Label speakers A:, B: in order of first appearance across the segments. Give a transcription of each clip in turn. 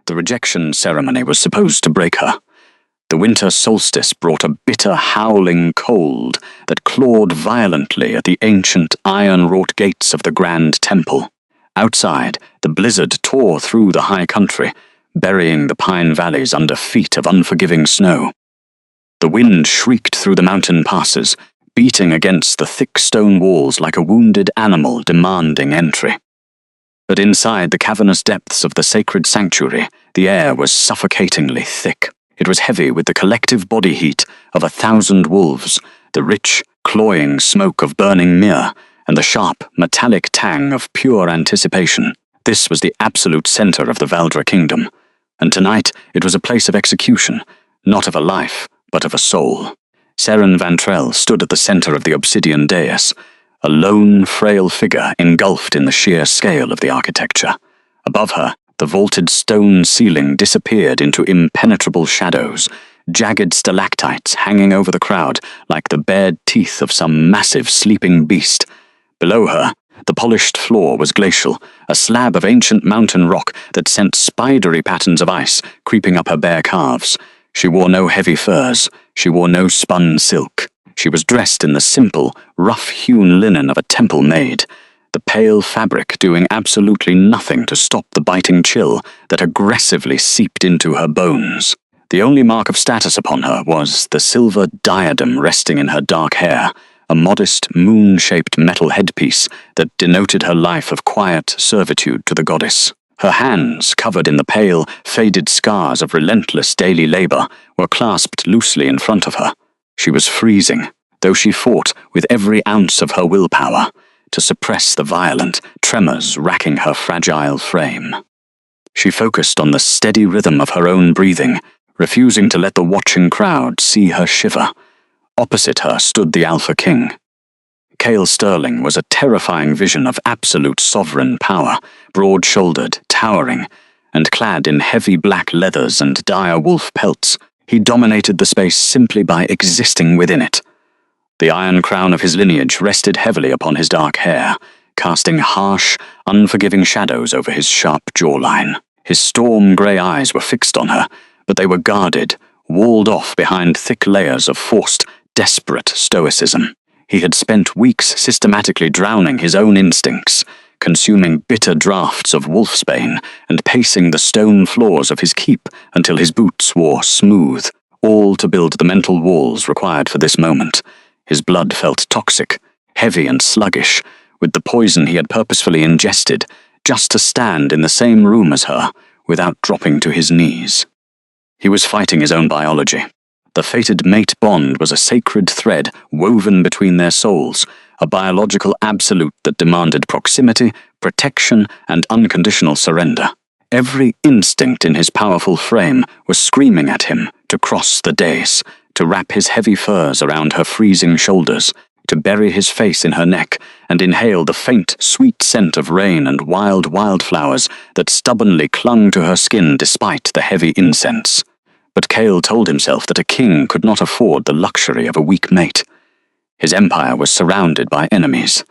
A: The rejection ceremony was supposed to break her. The winter solstice brought a bitter, howling cold that clawed violently at the ancient iron-wrought gates of the Grand Temple. Outside, the blizzard tore through the high country, burying the pine valleys under feet of unforgiving snow. The wind shrieked through the mountain passes, beating against the thick stone walls like a wounded animal demanding entry. But inside the cavernous depths of the sacred sanctuary, the air was suffocatingly thick. It was heavy with the collective body heat of 1,000 wolves, the rich, cloying smoke of burning myrrh, and the sharp, metallic tang of pure anticipation. This was the absolute center of the Valdra kingdom, and tonight it was a place of execution, not of a life, but of a soul. Seren Vantrell stood at the center of the obsidian dais, a lone, frail figure engulfed in the sheer scale of the architecture. Above her, the vaulted stone ceiling disappeared into impenetrable shadows, jagged stalactites hanging over the crowd like the bared teeth of some massive sleeping beast. Below her, the polished floor was glacial, a slab of ancient mountain rock that sent spidery patterns of ice creeping up her bare calves. She wore no heavy furs, she wore no spun silk. She was dressed in the simple, rough-hewn linen of a temple maid, the pale fabric doing absolutely nothing to stop the biting chill that aggressively seeped into her bones. The only mark of status upon her was the silver diadem resting in her dark hair, a modest, moon-shaped metal headpiece that denoted her life of quiet servitude to the goddess. Her hands, covered in the pale, faded scars of relentless daily labor, were clasped loosely in front of her. She was freezing, though she fought with every ounce of her willpower to suppress the violent tremors racking her fragile frame. She focused on the steady rhythm of her own breathing, refusing to let the watching crowd see her shiver. Opposite her stood the Alpha King. Cale Sterling was a terrifying vision of absolute sovereign power, broad-shouldered, towering, and clad in heavy black leathers and dire wolf pelts. He dominated the space simply by existing within it. The iron crown of his lineage rested heavily upon his dark hair, casting harsh, unforgiving shadows over his sharp jawline. His storm-grey eyes were fixed on her, but they were guarded, walled off behind thick layers of forced, desperate stoicism. He had spent weeks systematically drowning his own instincts, consuming bitter draughts of wolfsbane and pacing the stone floors of his keep until his boots wore smooth, all to build the mental walls required for this moment. His blood felt toxic, heavy and sluggish, with the poison he had purposefully ingested, just to stand in the same room as her, without dropping to his knees. He was fighting his own biology. The fated mate bond was a sacred thread woven between their souls, a biological absolute that demanded proximity, protection, and unconditional surrender. Every instinct in his powerful frame was screaming at him to cross the dais, to wrap his heavy furs around her freezing shoulders, to bury his face in her neck and inhale the faint, sweet scent of rain and wild wildflowers that stubbornly clung to her skin despite the heavy incense. But Cale told himself that a king could not afford the luxury of a weak mate. His empire was surrounded by enemies.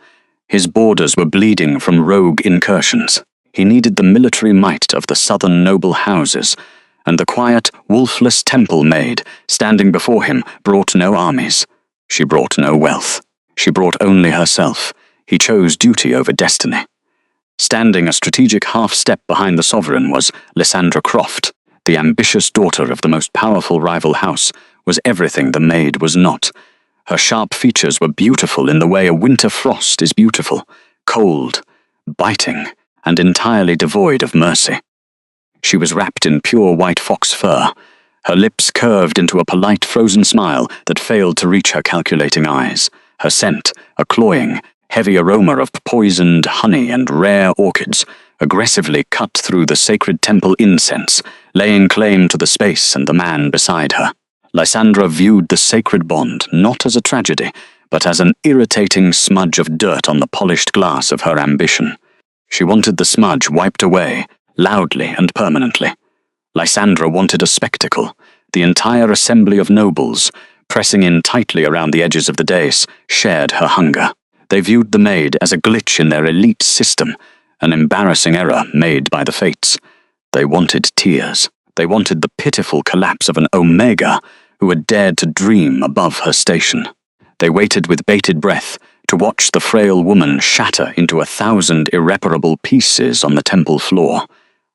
A: His borders were bleeding from rogue incursions. He needed the military might of the southern noble houses, and the quiet, wolfless temple maid standing before him brought no armies. She brought no wealth. She brought only herself. He chose duty over destiny. Standing a strategic half-step behind the sovereign was Lysandra Croft. The ambitious daughter of the most powerful rival house was everything the maid was not. Her sharp features were beautiful in the way a winter frost is beautiful, cold, biting, and entirely devoid of mercy. She was wrapped in pure white fox fur, her lips curved into a polite frozen smile that failed to reach her calculating eyes. Her scent, a cloying, heavy aroma of poisoned honey and rare orchids, aggressively cut through the sacred temple incense, laying claim to the space and the man beside her. Lysandra viewed the sacred bond not as a tragedy, but as an irritating smudge of dirt on the polished glass of her ambition. She wanted the smudge wiped away, loudly and permanently. Lysandra wanted a spectacle. The entire assembly of nobles, pressing in tightly around the edges of the dais, shared her hunger. They viewed the maid as a glitch in their elite system, an embarrassing error made by the fates. They wanted tears. They wanted the pitiful collapse of an Omega who had dared to dream above her station. They waited with bated breath to watch the frail woman shatter into 1,000 irreparable pieces on the temple floor.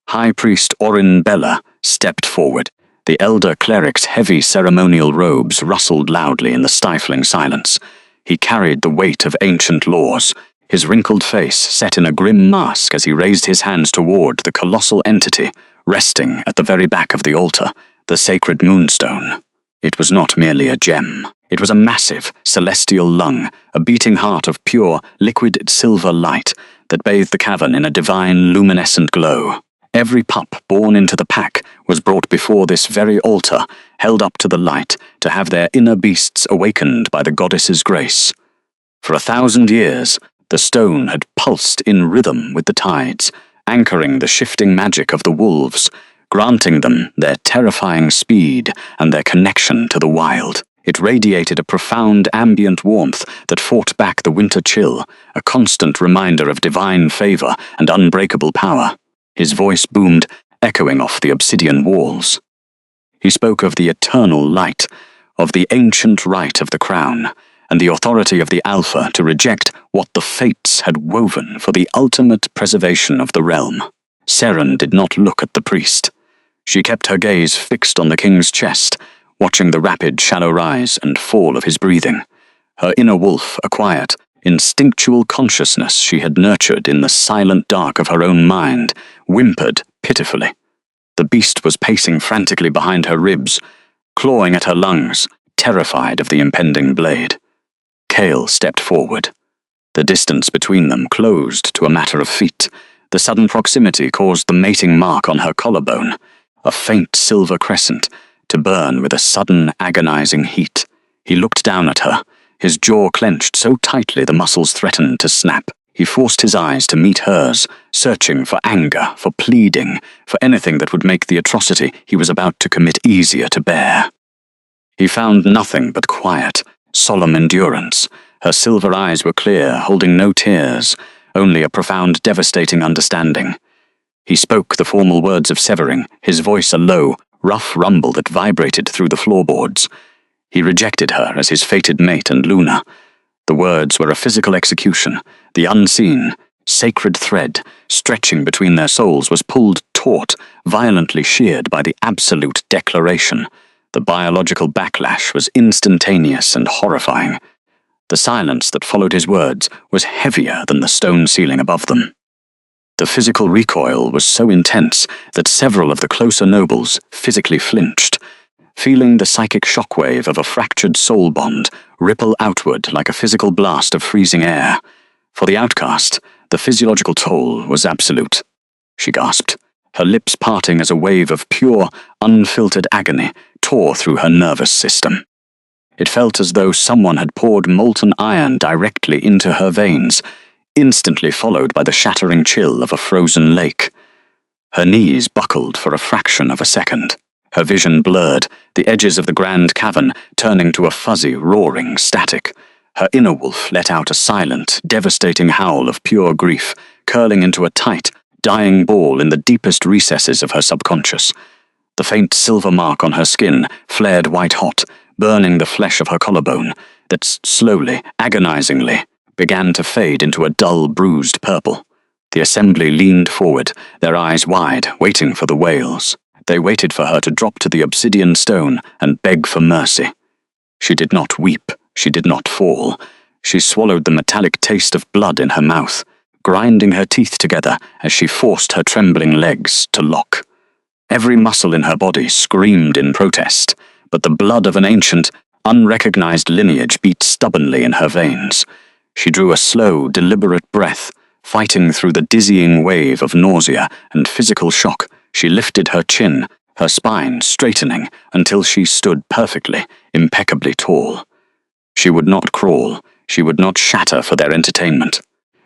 A: High Priest Orin Bella stepped forward. The elder cleric's heavy ceremonial robes rustled loudly in the stifling silence. He carried the weight of ancient laws, his wrinkled face set in a grim mask as he raised his hands toward the colossal entity resting at the very back of the altar, the sacred moonstone. It was not merely a gem. It was a massive, celestial lung, a beating heart of pure, liquid silver light that bathed the cavern in a divine, luminescent glow. Every pup born into the pack was brought before this very altar, held up to the light, to have their inner beasts awakened by the goddess's grace. For 1,000 years, the stone had pulsed in rhythm with the tides, anchoring the shifting magic of the wolves, granting them their terrifying speed and their connection to the wild. It radiated a profound ambient warmth that fought back the winter chill, a constant reminder of divine favor and unbreakable power. His voice boomed, echoing off the obsidian walls. He spoke of the eternal light, of the ancient right of the crown, and the authority of the Alpha to reject what the fates had woven for the ultimate preservation of the realm. Seren did not look at the priest. She kept her gaze fixed on the king's chest, watching the rapid, shallow rise and fall of his breathing. Her inner wolf, a quiet, instinctual consciousness she had nurtured in the silent dark of her own mind, whimpered pitifully. The beast was pacing frantically behind her ribs, clawing at her lungs, terrified of the impending blade. Kale stepped forward. The distance between them closed to a matter of feet. The sudden proximity caused the mating mark on her collarbone, a faint silver crescent, to burn with a sudden agonizing heat. He looked down at her, his jaw clenched so tightly the muscles threatened to snap. He forced his eyes to meet hers, searching for anger, for pleading, for anything that would make the atrocity he was about to commit easier to bear. He found nothing but quiet, solemn endurance. Her silver eyes were clear, holding no tears, only a profound, devastating understanding. He spoke the formal words of severing, his voice a low, rough rumble that vibrated through the floorboards. He rejected her as his fated mate and Luna. The words were a physical execution. The unseen, sacred thread stretching between their souls was pulled taut, violently sheared by the absolute declaration. The biological backlash was instantaneous and horrifying. The silence that followed his words was heavier than the stone ceiling above them. The physical recoil was so intense that several of the closer nobles physically flinched, feeling the psychic shockwave of a fractured soul bond ripple outward like a physical blast of freezing air. For the outcast, the physiological toll was absolute. She gasped, her lips parting as a wave of pure, unfiltered agony tore through her nervous system. It felt as though someone had poured molten iron directly into her veins, instantly followed by the shattering chill of a frozen lake. Her knees buckled for a fraction of a second. Her vision blurred, the edges of the grand cavern turning to a fuzzy, roaring static. Her inner wolf let out a silent, devastating howl of pure grief, curling into a tight, dying ball in the deepest recesses of her subconscious. The faint silver mark on her skin flared white-hot, burning the flesh of her collarbone, that slowly, agonizingly, began to fade into a dull, bruised purple. The assembly leaned forward, their eyes wide, waiting for the wails. They waited for her to drop to the obsidian stone and beg for mercy. She did not weep, she did not fall. She swallowed the metallic taste of blood in her mouth, grinding her teeth together as she forced her trembling legs to lock. Every muscle in her body screamed in protest, but the blood of an ancient, unrecognized lineage beat stubbornly in her veins. She drew a slow, deliberate breath, fighting through the dizzying wave of nausea and physical shock. She lifted her chin, her spine straightening until she stood perfectly, impeccably tall. She would not crawl, she would not shatter for their entertainment.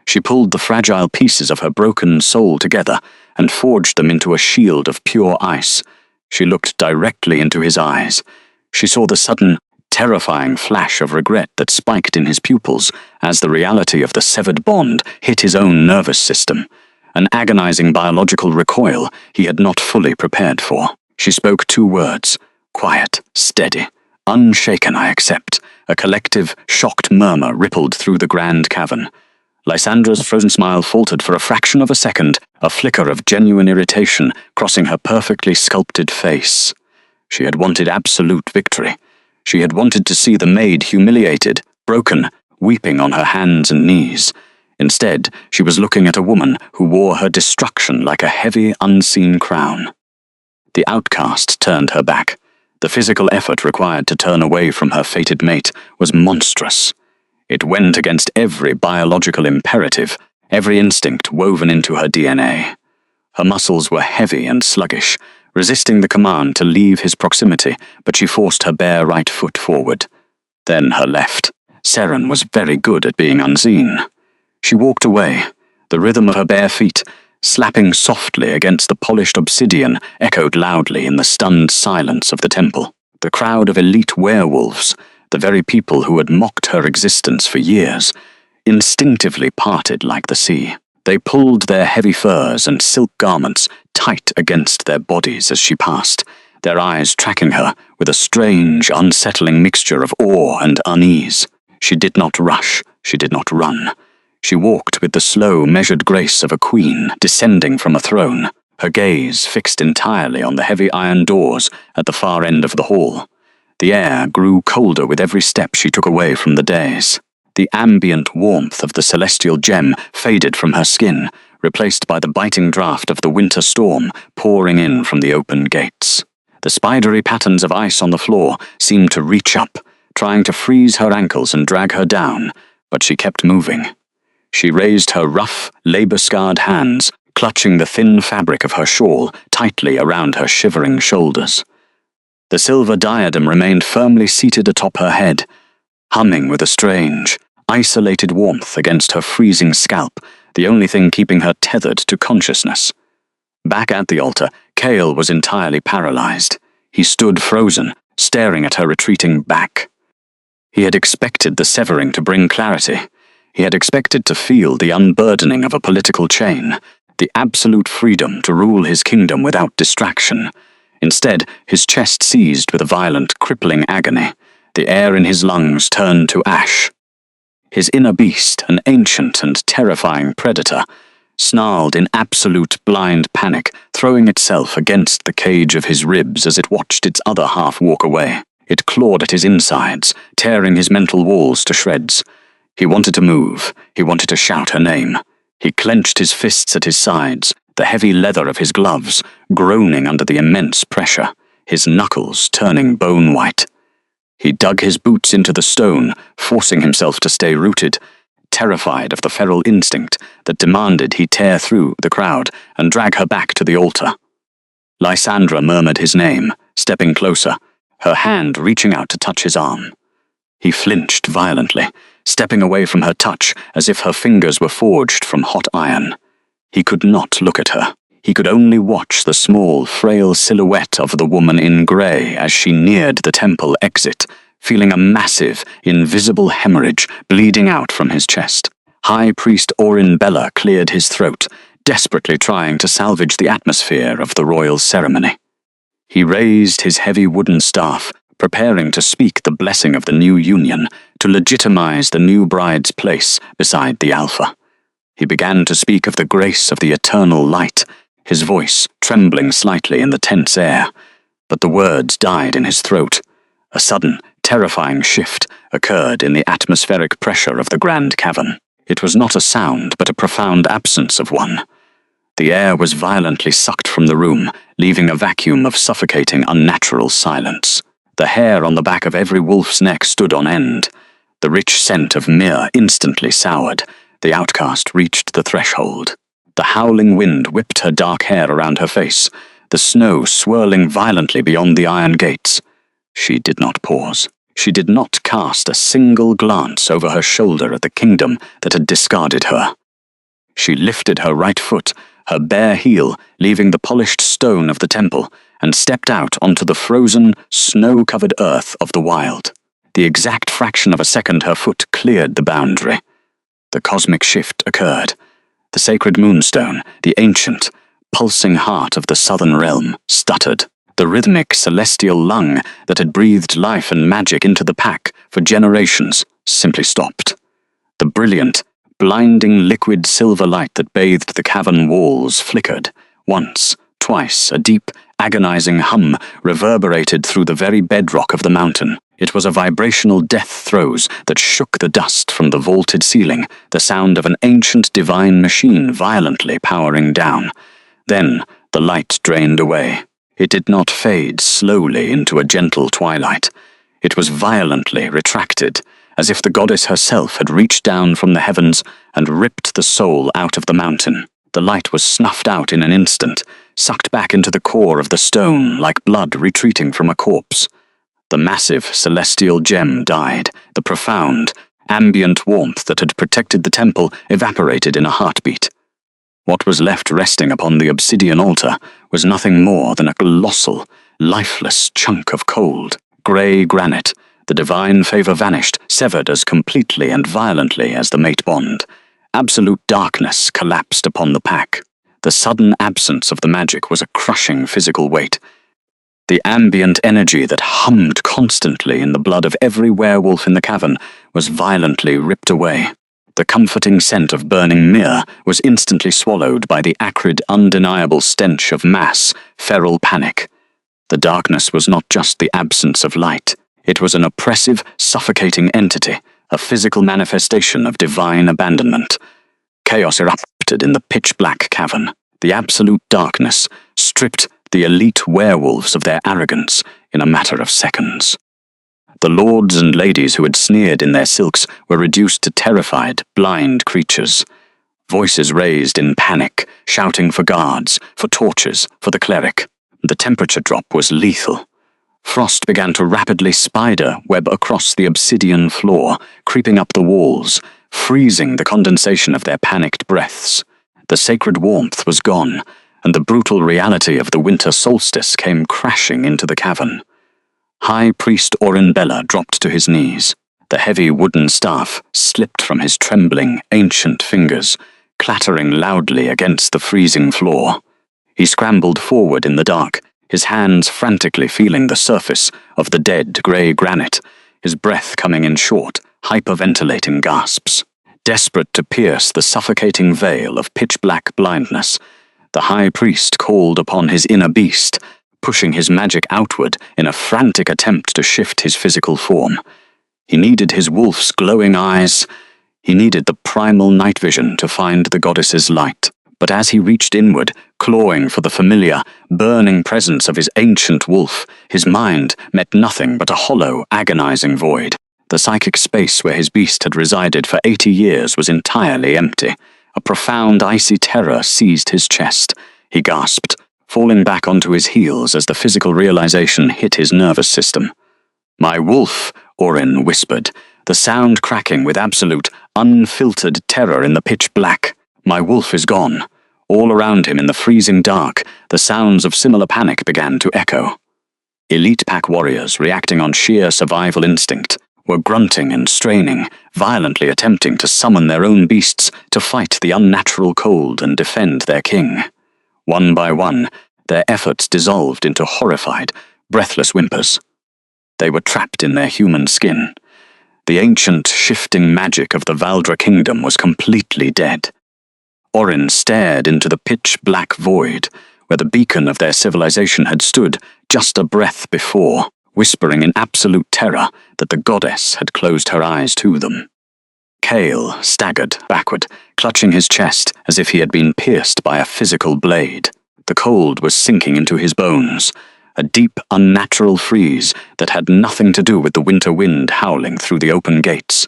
A: She pulled the fragile pieces of her broken soul together and forged them into a shield of pure ice. She looked directly into his eyes. She saw the sudden, terrifying flash of regret that spiked in his pupils as the reality of the severed bond hit his own nervous system. an agonizing biological recoil he had not fully prepared for. She spoke 2 words, quiet, steady, unshaken, I accept. A collective, shocked murmur rippled through the grand cavern. Lysandra's frozen smile faltered for a fraction of a second, a flicker of genuine irritation crossing her perfectly sculpted face. She had wanted absolute victory. She had wanted to see the maid humiliated, broken, weeping on her hands and knees. Instead, she was looking at a woman who wore her destruction like a heavy, unseen crown. The outcast turned her back. The physical effort required to turn away from her fated mate was monstrous. It went against every biological imperative, every instinct woven into her DNA. Her muscles were heavy and sluggish, resisting the command to leave his proximity, but she forced her bare right foot forward. Then her left. Seren was very good at being unseen. She walked away, the rhythm of her bare feet, slapping softly against the polished obsidian, echoed loudly in the stunned silence of the temple. The crowd of elite werewolves, the very people who had mocked her existence for years, instinctively parted like the sea. They pulled their heavy furs and silk garments tight against their bodies as she passed, their eyes tracking her with a strange, unsettling mixture of awe and unease. She did not rush, she did not run. She walked with the slow, measured grace of a queen descending from a throne, her gaze fixed entirely on the heavy iron doors at the far end of the hall. The air grew colder with every step she took away from the dais. The ambient warmth of the celestial gem faded from her skin, replaced by the biting draft of the winter storm pouring in from the open gates. The spidery patterns of ice on the floor seemed to reach up, trying to freeze her ankles and drag her down, but she kept moving. She raised her rough, labor-scarred hands, clutching the thin fabric of her shawl tightly around her shivering shoulders. The silver diadem remained firmly seated atop her head, humming with a strange, isolated warmth against her freezing scalp, the only thing keeping her tethered to consciousness. Back at the altar, Cale was entirely paralyzed. He stood frozen, staring at her retreating back. He had expected the severing to bring clarity. He had expected to feel the unburdening of a political chain, the absolute freedom to rule his kingdom without distraction. Instead, his chest seized with a violent, crippling agony. The air in his lungs turned to ash. His inner beast, an ancient and terrifying predator, snarled in absolute blind panic, throwing itself against the cage of his ribs as it watched its other half walk away. It clawed at his insides, tearing his mental walls to shreds. He wanted to move. He wanted to shout her name. He clenched his fists at his sides, the heavy leather of his gloves groaning under the immense pressure, his knuckles turning bone-white. He dug his boots into the stone, forcing himself to stay rooted, terrified of the feral instinct that demanded he tear through the crowd and drag her back to the altar. Lysandra murmured his name, stepping closer, her hand reaching out to touch his arm. He flinched violently, stepping away from her touch as if her fingers were forged from hot iron. He could not look at her. He could only watch the small, frail silhouette of the woman in grey as she neared the temple exit, feeling a massive, invisible hemorrhage bleeding out from his chest. High Priest Orin Bella cleared his throat, desperately trying to salvage the atmosphere of the royal ceremony. He raised his heavy wooden staff, preparing to speak the blessing of the new union, to legitimize the new bride's place beside the Alpha. He began to speak of the grace of the eternal light, his voice trembling slightly in the tense air, but the words died in his throat. A sudden, terrifying shift occurred in the atmospheric pressure of the grand cavern. It was not a sound, but a profound absence of one. The air was violently sucked from the room, leaving a vacuum of suffocating, unnatural silence. The hair on the back of every wolf's neck stood on end. The rich scent of myrrh instantly soured. The outcast reached the threshold. The howling wind whipped her dark hair around her face, the snow swirling violently beyond the iron gates. She did not pause. She did not cast a single glance over her shoulder at the kingdom that had discarded her. She lifted her right foot, her bare heel leaving the polished stone of the temple, and stepped out onto the frozen, snow-covered earth of the wild. The exact fraction of a second her foot cleared the boundary. The cosmic shift occurred. The sacred moonstone, the ancient, pulsing heart of the southern realm, stuttered. The rhythmic celestial lung that had breathed life and magic into the pack for generations simply stopped. The brilliant, blinding liquid silver light that bathed the cavern walls flickered. Once, twice, a deep, agonizing hum reverberated through the very bedrock of the mountain. It was a vibrational death throes that shook the dust from the vaulted ceiling, the sound of an ancient divine machine violently powering down. Then the light drained away. It did not fade slowly into a gentle twilight. It was violently retracted, as if the goddess herself had reached down from the heavens and ripped the soul out of the mountain. The light was snuffed out in an instant, sucked back into the core of the stone like blood retreating from a corpse. The massive celestial gem died. The profound, ambient warmth that had protected the temple evaporated in a heartbeat. What was left resting upon the obsidian altar was nothing more than a colossal, lifeless chunk of cold, grey granite. The divine favor vanished, severed as completely and violently as the mate bond. Absolute darkness collapsed upon the pack. The sudden absence of the magic was a crushing physical weight. The ambient energy that hummed constantly in the blood of every werewolf in the cavern was violently ripped away. The comforting scent of burning myrrh was instantly swallowed by the acrid, undeniable stench of mass, feral panic. The darkness was not just the absence of light. It was an oppressive, suffocating entity, a physical manifestation of divine abandonment. Chaos erupted in the pitch-black cavern. The absolute darkness stripped the elite werewolves of their arrogance in a matter of seconds. The lords and ladies who had sneered in their silks were reduced to terrified, blind creatures. Voices raised in panic, shouting for guards, for torches, for the cleric. The temperature drop was lethal. Frost began to rapidly spider web across the obsidian floor, creeping up the walls, freezing the condensation of their panicked breaths. The sacred warmth was gone, and the brutal reality of the winter solstice came crashing into the cavern. High Priest Orin Bella dropped to his knees. The heavy wooden staff slipped from his trembling, ancient fingers, clattering loudly against the freezing floor. He scrambled forward in the dark, his hands frantically feeling the surface of the dead grey granite, his breath coming in short, hyperventilating gasps. Desperate to pierce the suffocating veil of pitch-black blindness, the High Priest called upon his inner beast, pushing his magic outward in a frantic attempt to shift his physical form. He needed his wolf's glowing eyes. He needed the primal night vision to find the goddess's light. But as he reached inward, clawing for the familiar, burning presence of his ancient wolf, his mind met nothing but a hollow, agonizing void. The psychic space where his beast had resided for 80 years was entirely empty. A profound, icy terror seized his chest. He gasped, falling back onto his heels as the physical realization hit his nervous system. "My wolf," Orin whispered, the sound cracking with absolute, unfiltered terror in the pitch black. "My wolf is gone." All around him in the freezing dark, the sounds of similar panic began to echo. Elite pack warriors, reacting on sheer survival instinct, were grunting and straining, violently attempting to summon their own beasts to fight the unnatural cold and defend their king. One by one, their efforts dissolved into horrified, breathless whimpers. They were trapped in their human skin. The ancient, shifting magic of the Valdra kingdom was completely dead. Orin stared into the pitch-black void, where the beacon of their civilization had stood just a breath before, whispering in absolute terror that the goddess had closed her eyes to them. Kale staggered backward, clutching his chest as if he had been pierced by a physical blade. The cold was sinking into his bones, a deep, unnatural freeze that had nothing to do with the winter wind howling through the open gates.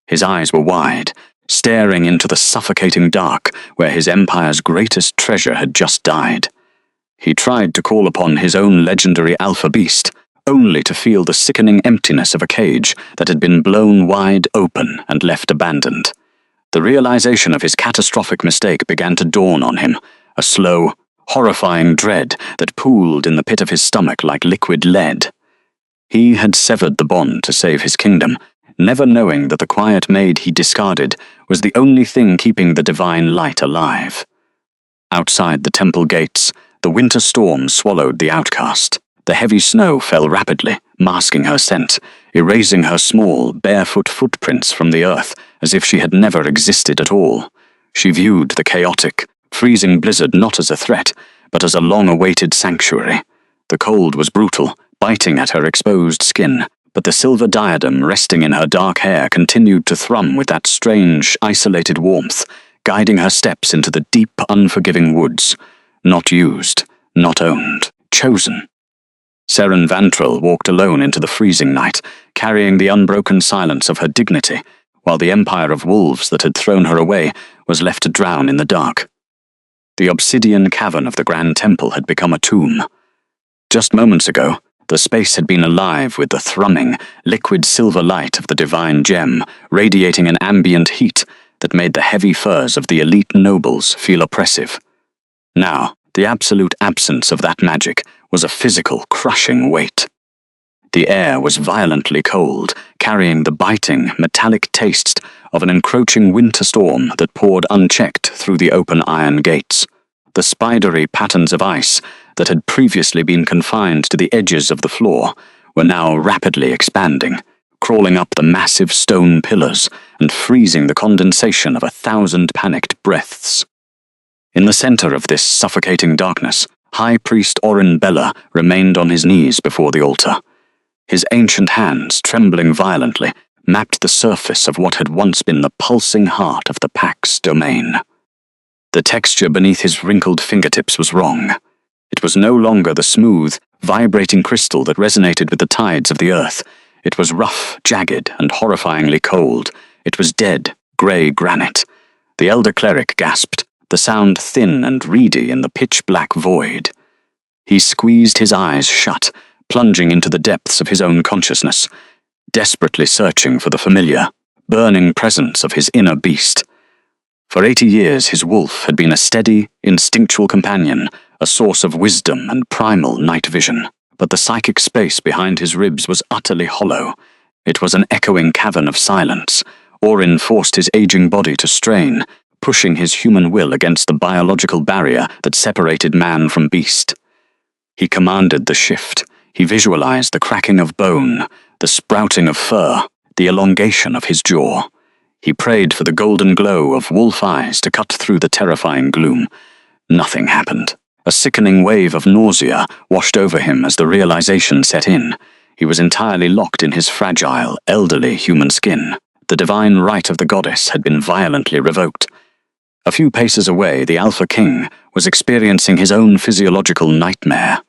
A: His eyes were wide, staring into the suffocating dark where his empire's greatest treasure had just died. He tried to call upon his own legendary alpha beast, only to feel the sickening emptiness of a cage that had been blown wide open and left abandoned. The realization of his catastrophic mistake began to dawn on him, a slow, horrifying dread that pooled in the pit of his stomach like liquid lead. He had severed the bond to save his kingdom, never knowing that the quiet maid he discarded was the only thing keeping the divine light alive. Outside the temple gates, the winter storm swallowed the outcast. The heavy snow fell rapidly, masking her scent, erasing her small, barefoot footprints from the earth as if she had never existed at all. She viewed the chaotic, freezing blizzard not as a threat, but as a long-awaited sanctuary. The cold was brutal, biting at her exposed skin, but the silver diadem resting in her dark hair continued to thrum with that strange, isolated warmth, guiding her steps into the deep, unforgiving woods. Not used, not owned, chosen. Seren Vantrell walked alone into the freezing night, carrying the unbroken silence of her dignity, while the empire of wolves that had thrown her away was left to drown in the dark. The obsidian cavern of the Grand Temple had become a tomb. Just moments ago, the space had been alive with the thrumming, liquid silver light of the divine gem, radiating an ambient heat that made the heavy furs of the elite nobles feel oppressive. Now, the absolute absence of that magic was a physical, crushing weight. The air was violently cold, carrying the biting, metallic tastes of an encroaching winter storm that poured unchecked through the open iron gates. The spidery patterns of ice that had previously been confined to the edges of the floor were now rapidly expanding, crawling up the massive stone pillars and freezing the condensation of 1,000 panicked breaths. In the center of this suffocating darkness, High Priest Orin Bella remained on his knees before the altar. His ancient hands, trembling violently, mapped the surface of what had once been the pulsing heart of the Pax domain. The texture beneath his wrinkled fingertips was wrong. It was no longer the smooth, vibrating crystal that resonated with the tides of the earth. It was rough, jagged, and horrifyingly cold. It was dead, grey granite. The elder cleric gasped, the sound thin and reedy in the pitch-black void. He squeezed his eyes shut, plunging into the depths of his own consciousness, desperately searching for the familiar, burning presence of his inner beast. For 80 years his wolf had been a steady, instinctual companion, a source of wisdom and primal night vision. But the psychic space behind his ribs was utterly hollow. It was an echoing cavern of silence. Orin forced his aging body to strain, pushing his human will against the biological barrier that separated man from beast. He commanded the shift. He visualized the cracking of bone, the sprouting of fur, the elongation of his jaw. He prayed for the golden glow of wolf eyes to cut through the terrifying gloom. Nothing happened. A sickening wave of nausea washed over him as the realization set in. He was entirely locked in his fragile, elderly human skin. The divine right of the goddess had been violently revoked. A few paces away, the Alpha King was experiencing his own physiological nightmare.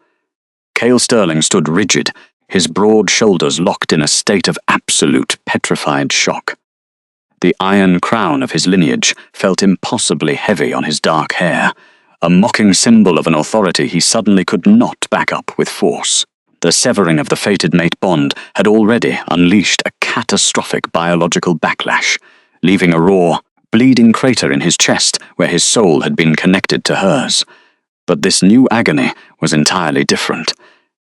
A: Cale Sterling stood rigid, his broad shoulders locked in a state of absolute petrified shock. The iron crown of his lineage felt impossibly heavy on his dark hair, a mocking symbol of an authority he suddenly could not back up with force. The severing of the fated mate bond had already unleashed a catastrophic biological backlash, leaving a raw, bleeding crater in his chest where his soul had been connected to hers. But this new agony was entirely different.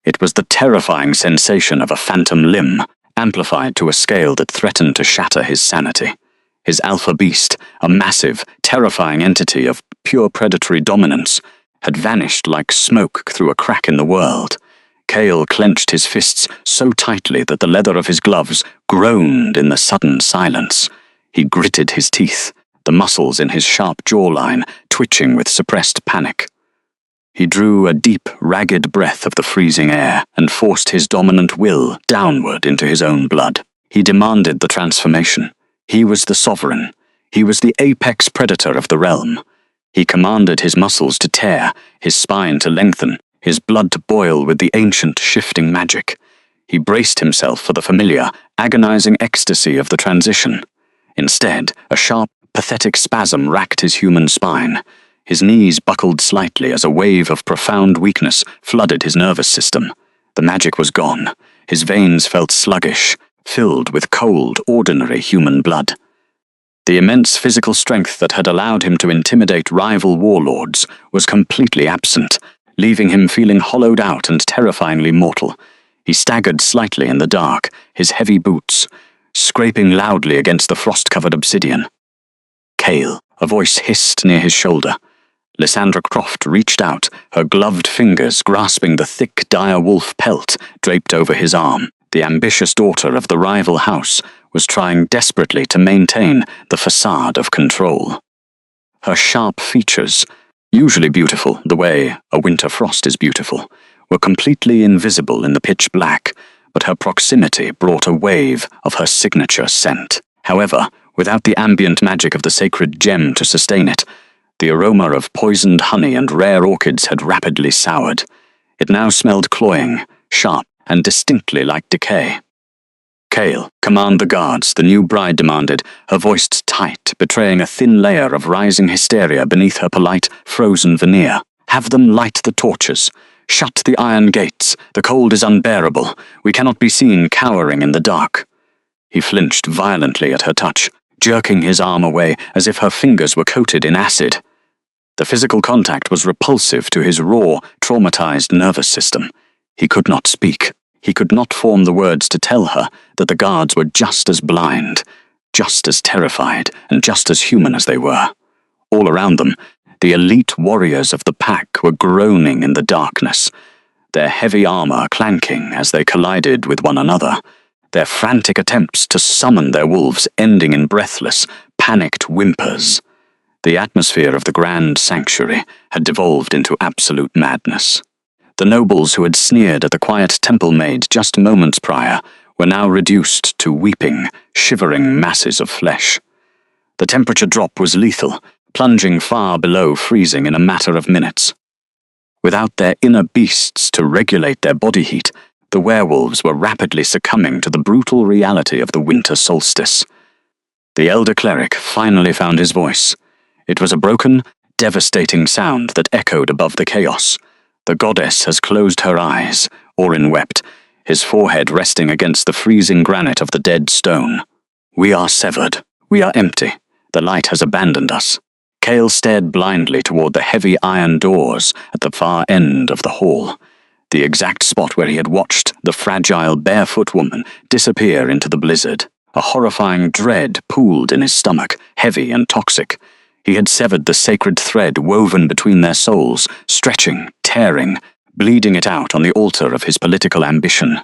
A: It was the terrifying sensation of a phantom limb, amplified to a scale that threatened to shatter his sanity. His alpha beast, a massive, terrifying entity of pure predatory dominance, had vanished like smoke through a crack in the world. Cale clenched his fists so tightly that the leather of his gloves groaned in the sudden silence. He gritted his teeth, the muscles in his sharp jawline twitching with suppressed panic. He drew a deep, ragged breath of the freezing air and forced his dominant will downward into his own blood. He demanded the transformation. He was the sovereign. He was the apex predator of the realm. He commanded his muscles to tear, his spine to lengthen, his blood to boil with the ancient, shifting magic. He braced himself for the familiar, agonizing ecstasy of the transition. Instead, a sharp, pathetic spasm racked his human spine. His knees buckled slightly as a wave of profound weakness flooded his nervous system. The magic was gone. His veins felt sluggish, filled with cold, ordinary human blood. The immense physical strength that had allowed him to intimidate rival warlords was completely absent, leaving him feeling hollowed out and terrifyingly mortal. He staggered slightly in the dark, his heavy boots, scraping loudly against the frost-covered obsidian. "Cale," a voice hissed near his shoulder. Lysandra Croft reached out, her gloved fingers grasping the thick dire wolf pelt draped over his arm. The ambitious daughter of the rival house was trying desperately to maintain the facade of control. Her sharp features, usually beautiful the way a winter frost is beautiful, were completely invisible in the pitch black, but her proximity brought a wave of her signature scent. However, without the ambient magic of the sacred gem to sustain it, the aroma of poisoned honey and rare orchids had rapidly soured. It now smelled cloying, sharp, and distinctly like decay. "Cale, command the guards," the new bride demanded, her voice tight, betraying a thin layer of rising hysteria beneath her polite, frozen veneer. "Have them light the torches. Shut the iron gates. The cold is unbearable. We cannot be seen cowering in the dark." He flinched violently at her touch, jerking his arm away as if her fingers were coated in acid. The physical contact was repulsive to his raw, traumatized nervous system. He could not speak. He could not form the words to tell her that the guards were just as blind, just as terrified, and just as human as they were. All around them, the elite warriors of the pack were groaning in the darkness, their heavy armor clanking as they collided with one another, their frantic attempts to summon their wolves ending in breathless, panicked whimpers. The atmosphere of the grand sanctuary had devolved into absolute madness. The nobles who had sneered at the quiet temple maid just moments prior were now reduced to weeping, shivering masses of flesh. The temperature drop was lethal, plunging far below freezing in a matter of minutes. Without their inner beasts to regulate their body heat, the werewolves were rapidly succumbing to the brutal reality of the winter solstice. The elder cleric finally found his voice. It was a broken, devastating sound that echoed above the chaos. The goddess has closed her eyes, Orin wept, his forehead resting against the freezing granite of the dead stone. "We are severed. We are empty. The light has abandoned us." Cale stared blindly toward the heavy iron doors at the far end of the hall, the exact spot where he had watched the fragile barefoot woman disappear into the blizzard. A horrifying dread pooled in his stomach, heavy and toxic. He had severed the sacred thread woven between their souls, stretching, tearing, bleeding it out on the altar of his political ambition.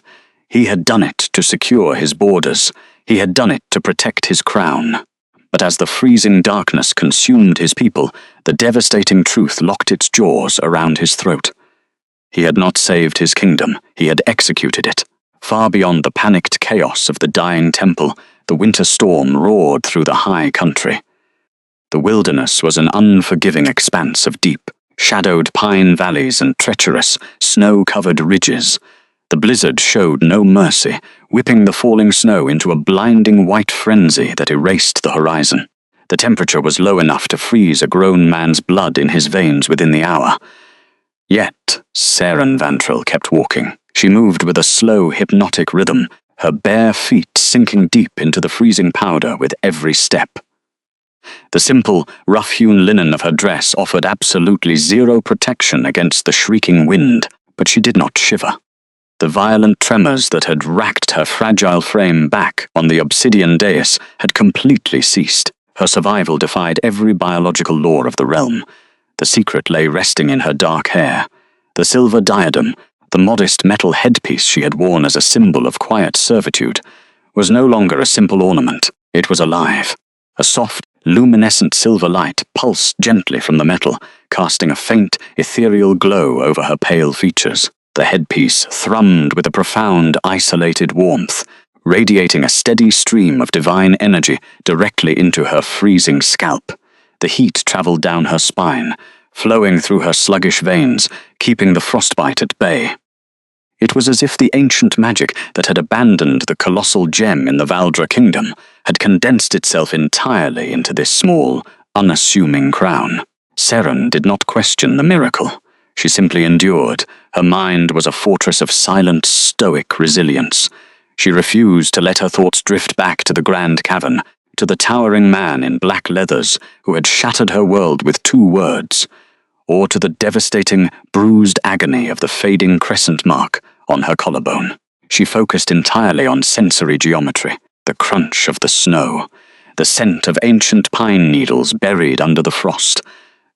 A: He had done it to secure his borders. He had done it to protect his crown. But as the freezing darkness consumed his people, the devastating truth locked its jaws around his throat. He had not saved his kingdom, he had executed it. Far beyond the panicked chaos of the dying temple, the winter storm roared through the high country. The wilderness was an unforgiving expanse of deep, shadowed pine valleys and treacherous, snow-covered ridges. The blizzard showed no mercy, whipping the falling snow into a blinding white frenzy that erased the horizon. The temperature was low enough to freeze a grown man's blood in his veins within the hour. Yet, Saren Vantrell kept walking. She moved with a slow, hypnotic rhythm, her bare feet sinking deep into the freezing powder with every step. The simple, rough-hewn linen of her dress offered absolutely zero protection against the shrieking wind, but she did not shiver. The violent tremors that had racked her fragile frame back on the obsidian dais had completely ceased. Her survival defied every biological law of the realm. The secret lay resting in her dark hair. The silver diadem, the modest metal headpiece she had worn as a symbol of quiet servitude, was no longer a simple ornament. It was alive. A soft, luminescent silver light pulsed gently from the metal, casting a faint, ethereal glow over her pale features. The headpiece thrummed with a profound, isolated warmth, radiating a steady stream of divine energy directly into her freezing scalp. The heat traveled down her spine, flowing through her sluggish veins, keeping the frostbite at bay. It was as if the ancient magic that had abandoned the colossal gem in the Valdra kingdom had condensed itself entirely into this small, unassuming crown. Saren did not question the miracle. She simply endured. Her mind was a fortress of silent, stoic resilience. She refused to let her thoughts drift back to the grand cavern, to the towering man in black leathers who had shattered her world with 2 words, or to the devastating, bruised agony of the fading crescent mark on her collarbone. She focused entirely on sensory geometry. the crunch of the snow, the scent of ancient pine needles buried under the frost,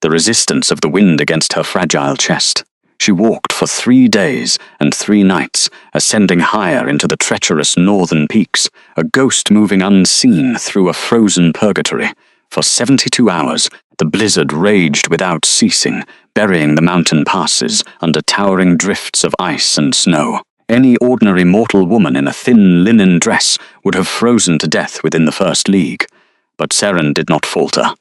A: the resistance of the wind against her fragile chest. She walked for 3 days and 3 nights, ascending higher into the treacherous northern peaks, a ghost moving unseen through a frozen purgatory. For 72 hours, the blizzard raged without ceasing, burying the mountain passes under towering drifts of ice and snow. Any ordinary mortal woman in a thin linen dress would have frozen to death within the first league. But Seren did not falter.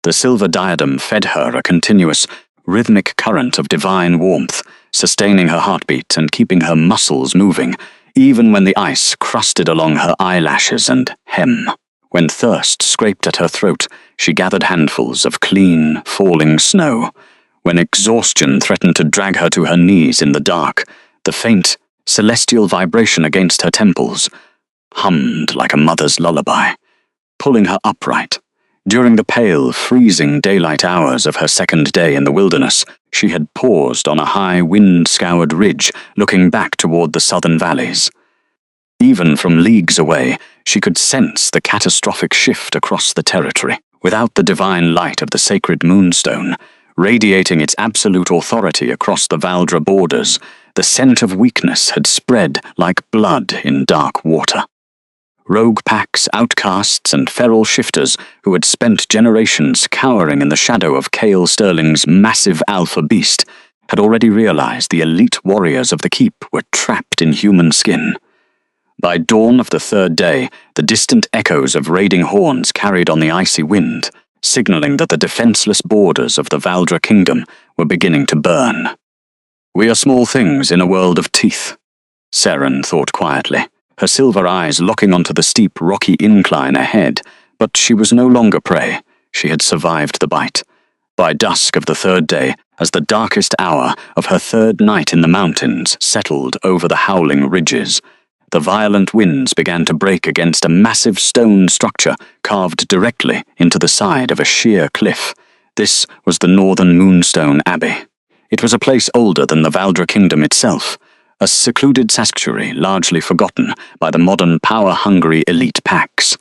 A: The silver diadem fed her a continuous, rhythmic current of divine warmth, sustaining her heartbeat and keeping her muscles moving, even when the ice crusted along her eyelashes and hem. When thirst scraped at her throat, she gathered handfuls of clean, falling snow. When exhaustion threatened to drag her to her knees in the dark, the faint, celestial vibration against her temples hummed like a mother's lullaby, pulling her upright. During the pale, freezing daylight hours of her second day in the wilderness, she had paused on a high, wind-scoured ridge, looking back toward the southern valleys. Even from leagues away, she could sense the catastrophic shift across the territory. Without the divine light of the sacred moonstone, radiating its absolute authority across the Valdra borders, the scent of weakness had spread like blood in dark water. Rogue packs, outcasts, and feral shifters who had spent generations cowering in the shadow of Cale Sterling's massive alpha beast had already realized the elite warriors of the keep were trapped in human skin. By dawn of the third day, the distant echoes of raiding horns carried on the icy wind, signaling that the defenseless borders of the Valdra kingdom were beginning to burn. "We are small things in a world of teeth," Seren thought quietly, her silver eyes locking onto the steep, rocky incline ahead. But she was no longer prey. She had survived the bite. By dusk of the third day, as the darkest hour of her third night in the mountains settled over the howling ridges, the violent winds began to break against a massive stone structure carved directly into the side of a sheer cliff. This was the Northern Moonstone Abbey. It was a place older than the Valdra kingdom itself, a secluded sanctuary largely forgotten by the modern power-hungry elite packs.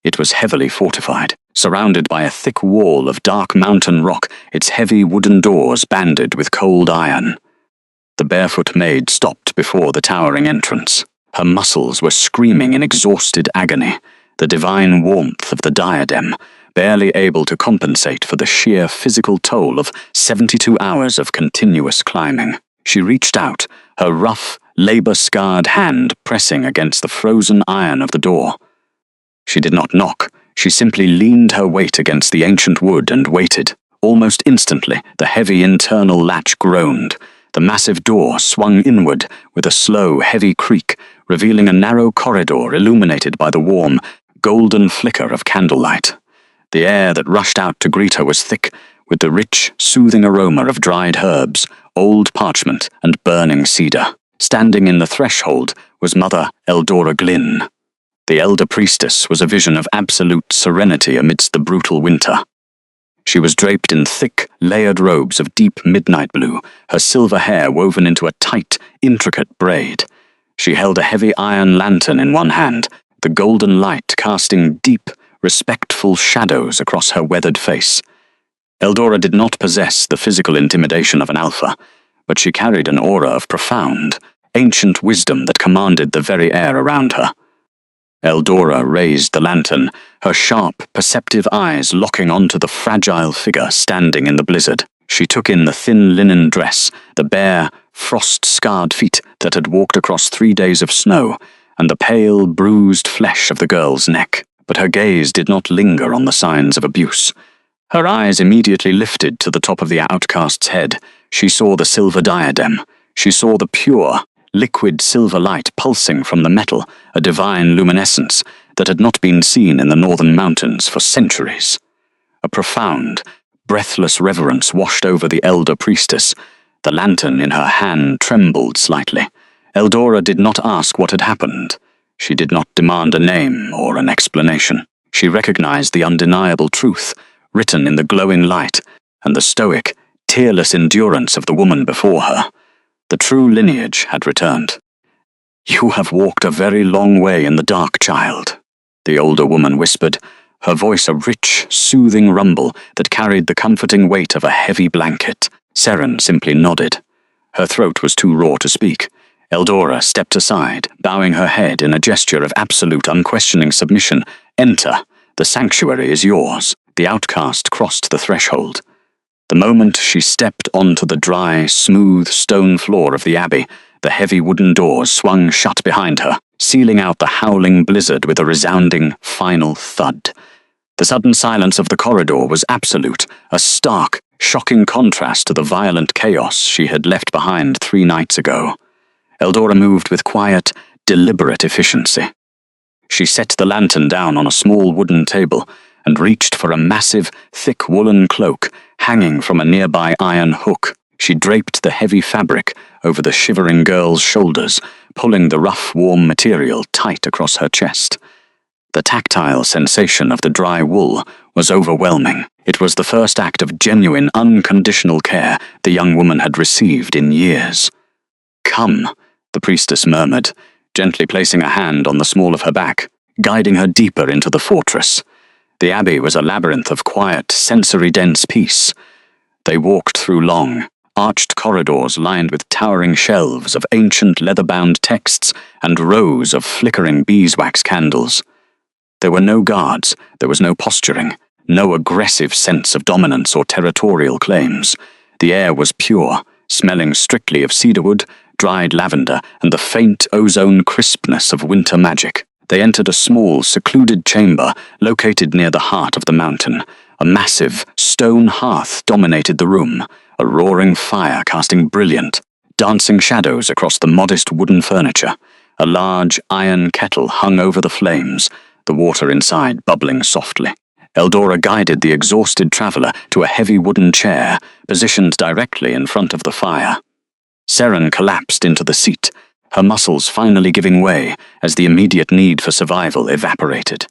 A: It was heavily fortified, surrounded by a thick wall of dark mountain rock, its heavy wooden doors banded with cold iron. The barefoot maid stopped before the towering entrance. Her muscles were screaming in exhausted agony, the divine warmth of the diadem barely able to compensate for the sheer physical toll of 72 hours of continuous climbing. She reached out, her rough, labor-scarred hand pressing against the frozen iron of the door. She did not knock. She simply leaned her weight against the ancient wood and waited. Almost instantly, the heavy internal latch groaned. The massive door swung inward with a slow, heavy creak, revealing a narrow corridor illuminated by the warm, golden flicker of candlelight. The air that rushed out to greet her was thick, with the rich, soothing aroma of dried herbs, old parchment, and burning cedar. Standing in the threshold was Mother Eldora Glynn. The elder priestess was a vision of absolute serenity amidst the brutal winter. She was draped in thick, layered robes of deep midnight blue, her silver hair woven into a tight, intricate braid. She held a heavy iron lantern in one hand, the golden light casting deep, respectful shadows across her weathered face. Eldora did not possess the physical intimidation of an alpha, but she carried an aura of profound, ancient wisdom that commanded the very air around her. Eldora raised the lantern, her sharp, perceptive eyes locking onto the fragile figure standing in the blizzard. She took in the thin linen dress, the bare, frost-scarred feet that had walked across 3 days of snow, and the pale, bruised flesh of the girl's neck. But her gaze did not linger on the signs of abuse. Her eyes immediately lifted to the top of the outcast's head. She saw the silver diadem. She saw the pure, liquid silver light pulsing from the metal, a divine luminescence that had not been seen in the northern mountains for centuries. A profound, breathless reverence washed over the elder priestess. The lantern in her hand trembled slightly. Eldora did not ask what had happened. She did not demand a name or an explanation. She recognized the undeniable truth, written in the glowing light, and the stoic, tearless endurance of the woman before her. The true lineage had returned. "You have walked a very long way in the dark, child," the older woman whispered, her voice a rich, soothing rumble that carried the comforting weight of a heavy blanket. Seren simply nodded. Her throat was too raw to speak. Eldora stepped aside, bowing her head in a gesture of absolute, unquestioning submission. Enter. The sanctuary is yours. The outcast crossed the threshold. The moment she stepped onto the dry, smooth stone floor of the abbey, the heavy wooden doors swung shut behind her, sealing out the howling blizzard with a resounding, final thud. The sudden silence of the corridor was absolute, a stark, shocking contrast to the violent chaos she had left behind 3 nights ago. Eldora moved with quiet, deliberate efficiency. She set the lantern down on a small wooden table and reached for a massive, thick woolen cloak hanging from a nearby iron hook. She draped the heavy fabric over the shivering girl's shoulders, pulling the rough, warm material tight across her chest. The tactile sensation of the dry wool was overwhelming. It was the first act of genuine, unconditional care the young woman had received in years. "Come," the priestess murmured, gently placing a hand on the small of her back, guiding her deeper into the fortress. The abbey was a labyrinth of quiet, sensory-dense peace. They walked through long, arched corridors lined with towering shelves of ancient leather-bound texts and rows of flickering beeswax candles. There were no guards, there was no posturing, no aggressive sense of dominance or territorial claims. The air was pure, smelling strictly of cedarwood, dried lavender, and the faint ozone crispness of winter magic. They entered a small, secluded chamber located near the heart of the mountain. A massive, stone hearth dominated the room, a roaring fire casting brilliant, dancing shadows across the modest wooden furniture. A large iron kettle hung over the flames, the water inside bubbling softly. Eldora guided the exhausted traveler to a heavy wooden chair, positioned directly in front of the fire. Seren collapsed into the seat, her muscles finally giving way as the immediate need for survival evaporated.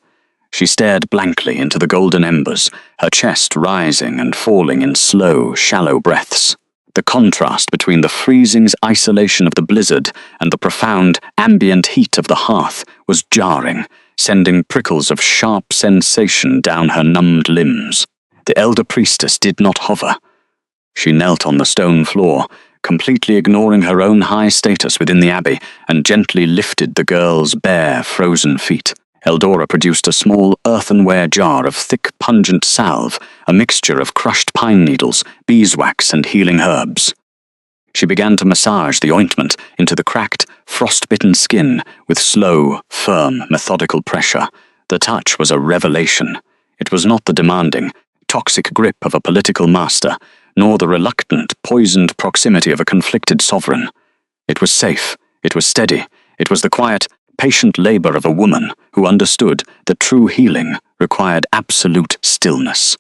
A: She stared blankly into the golden embers, her chest rising and falling in slow, shallow breaths. The contrast between the freezing isolation of the blizzard and the profound, ambient heat of the hearth was jarring, sending prickles of sharp sensation down her numbed limbs. The elder priestess did not hover. She knelt on the stone floor, completely ignoring her own high status within the abbey, and gently lifted the girl's bare, frozen feet. Eldora produced a small earthenware jar of thick, pungent salve, a mixture of crushed pine needles, beeswax, and healing herbs. She began to massage the ointment into the cracked, frost-bitten skin with slow, firm, methodical pressure. The touch was a revelation. It was not the demanding, toxic grip of a political master, nor the reluctant, poisoned proximity of a conflicted sovereign. It was safe, it was steady, it was the quiet, patient labor of a woman who understood that true healing required absolute stillness.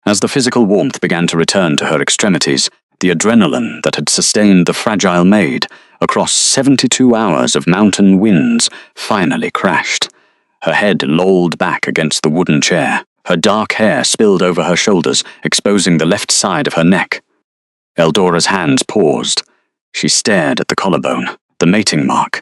A: As the physical warmth began to return to her extremities, the adrenaline that had sustained the fragile maid across 72 hours of mountain winds finally crashed. Her head lolled back against the wooden chair. Her dark hair spilled over her shoulders, exposing the left side of her neck. Eldora's hands paused. She stared at the collarbone, the mating mark.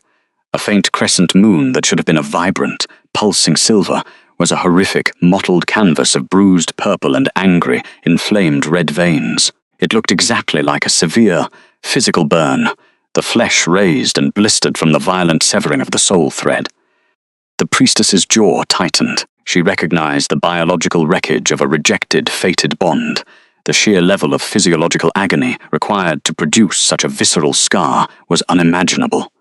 A: A faint crescent moon that should have been a vibrant, pulsing silver was a horrific, mottled canvas of bruised purple and angry, inflamed red veins. It looked exactly like a severe, physical burn, the flesh raised and blistered from the violent severing of the soul thread. The priestess's jaw tightened. She recognized the biological wreckage of a rejected, fated bond. The sheer level of physiological agony required to produce such a visceral scar was unimaginable.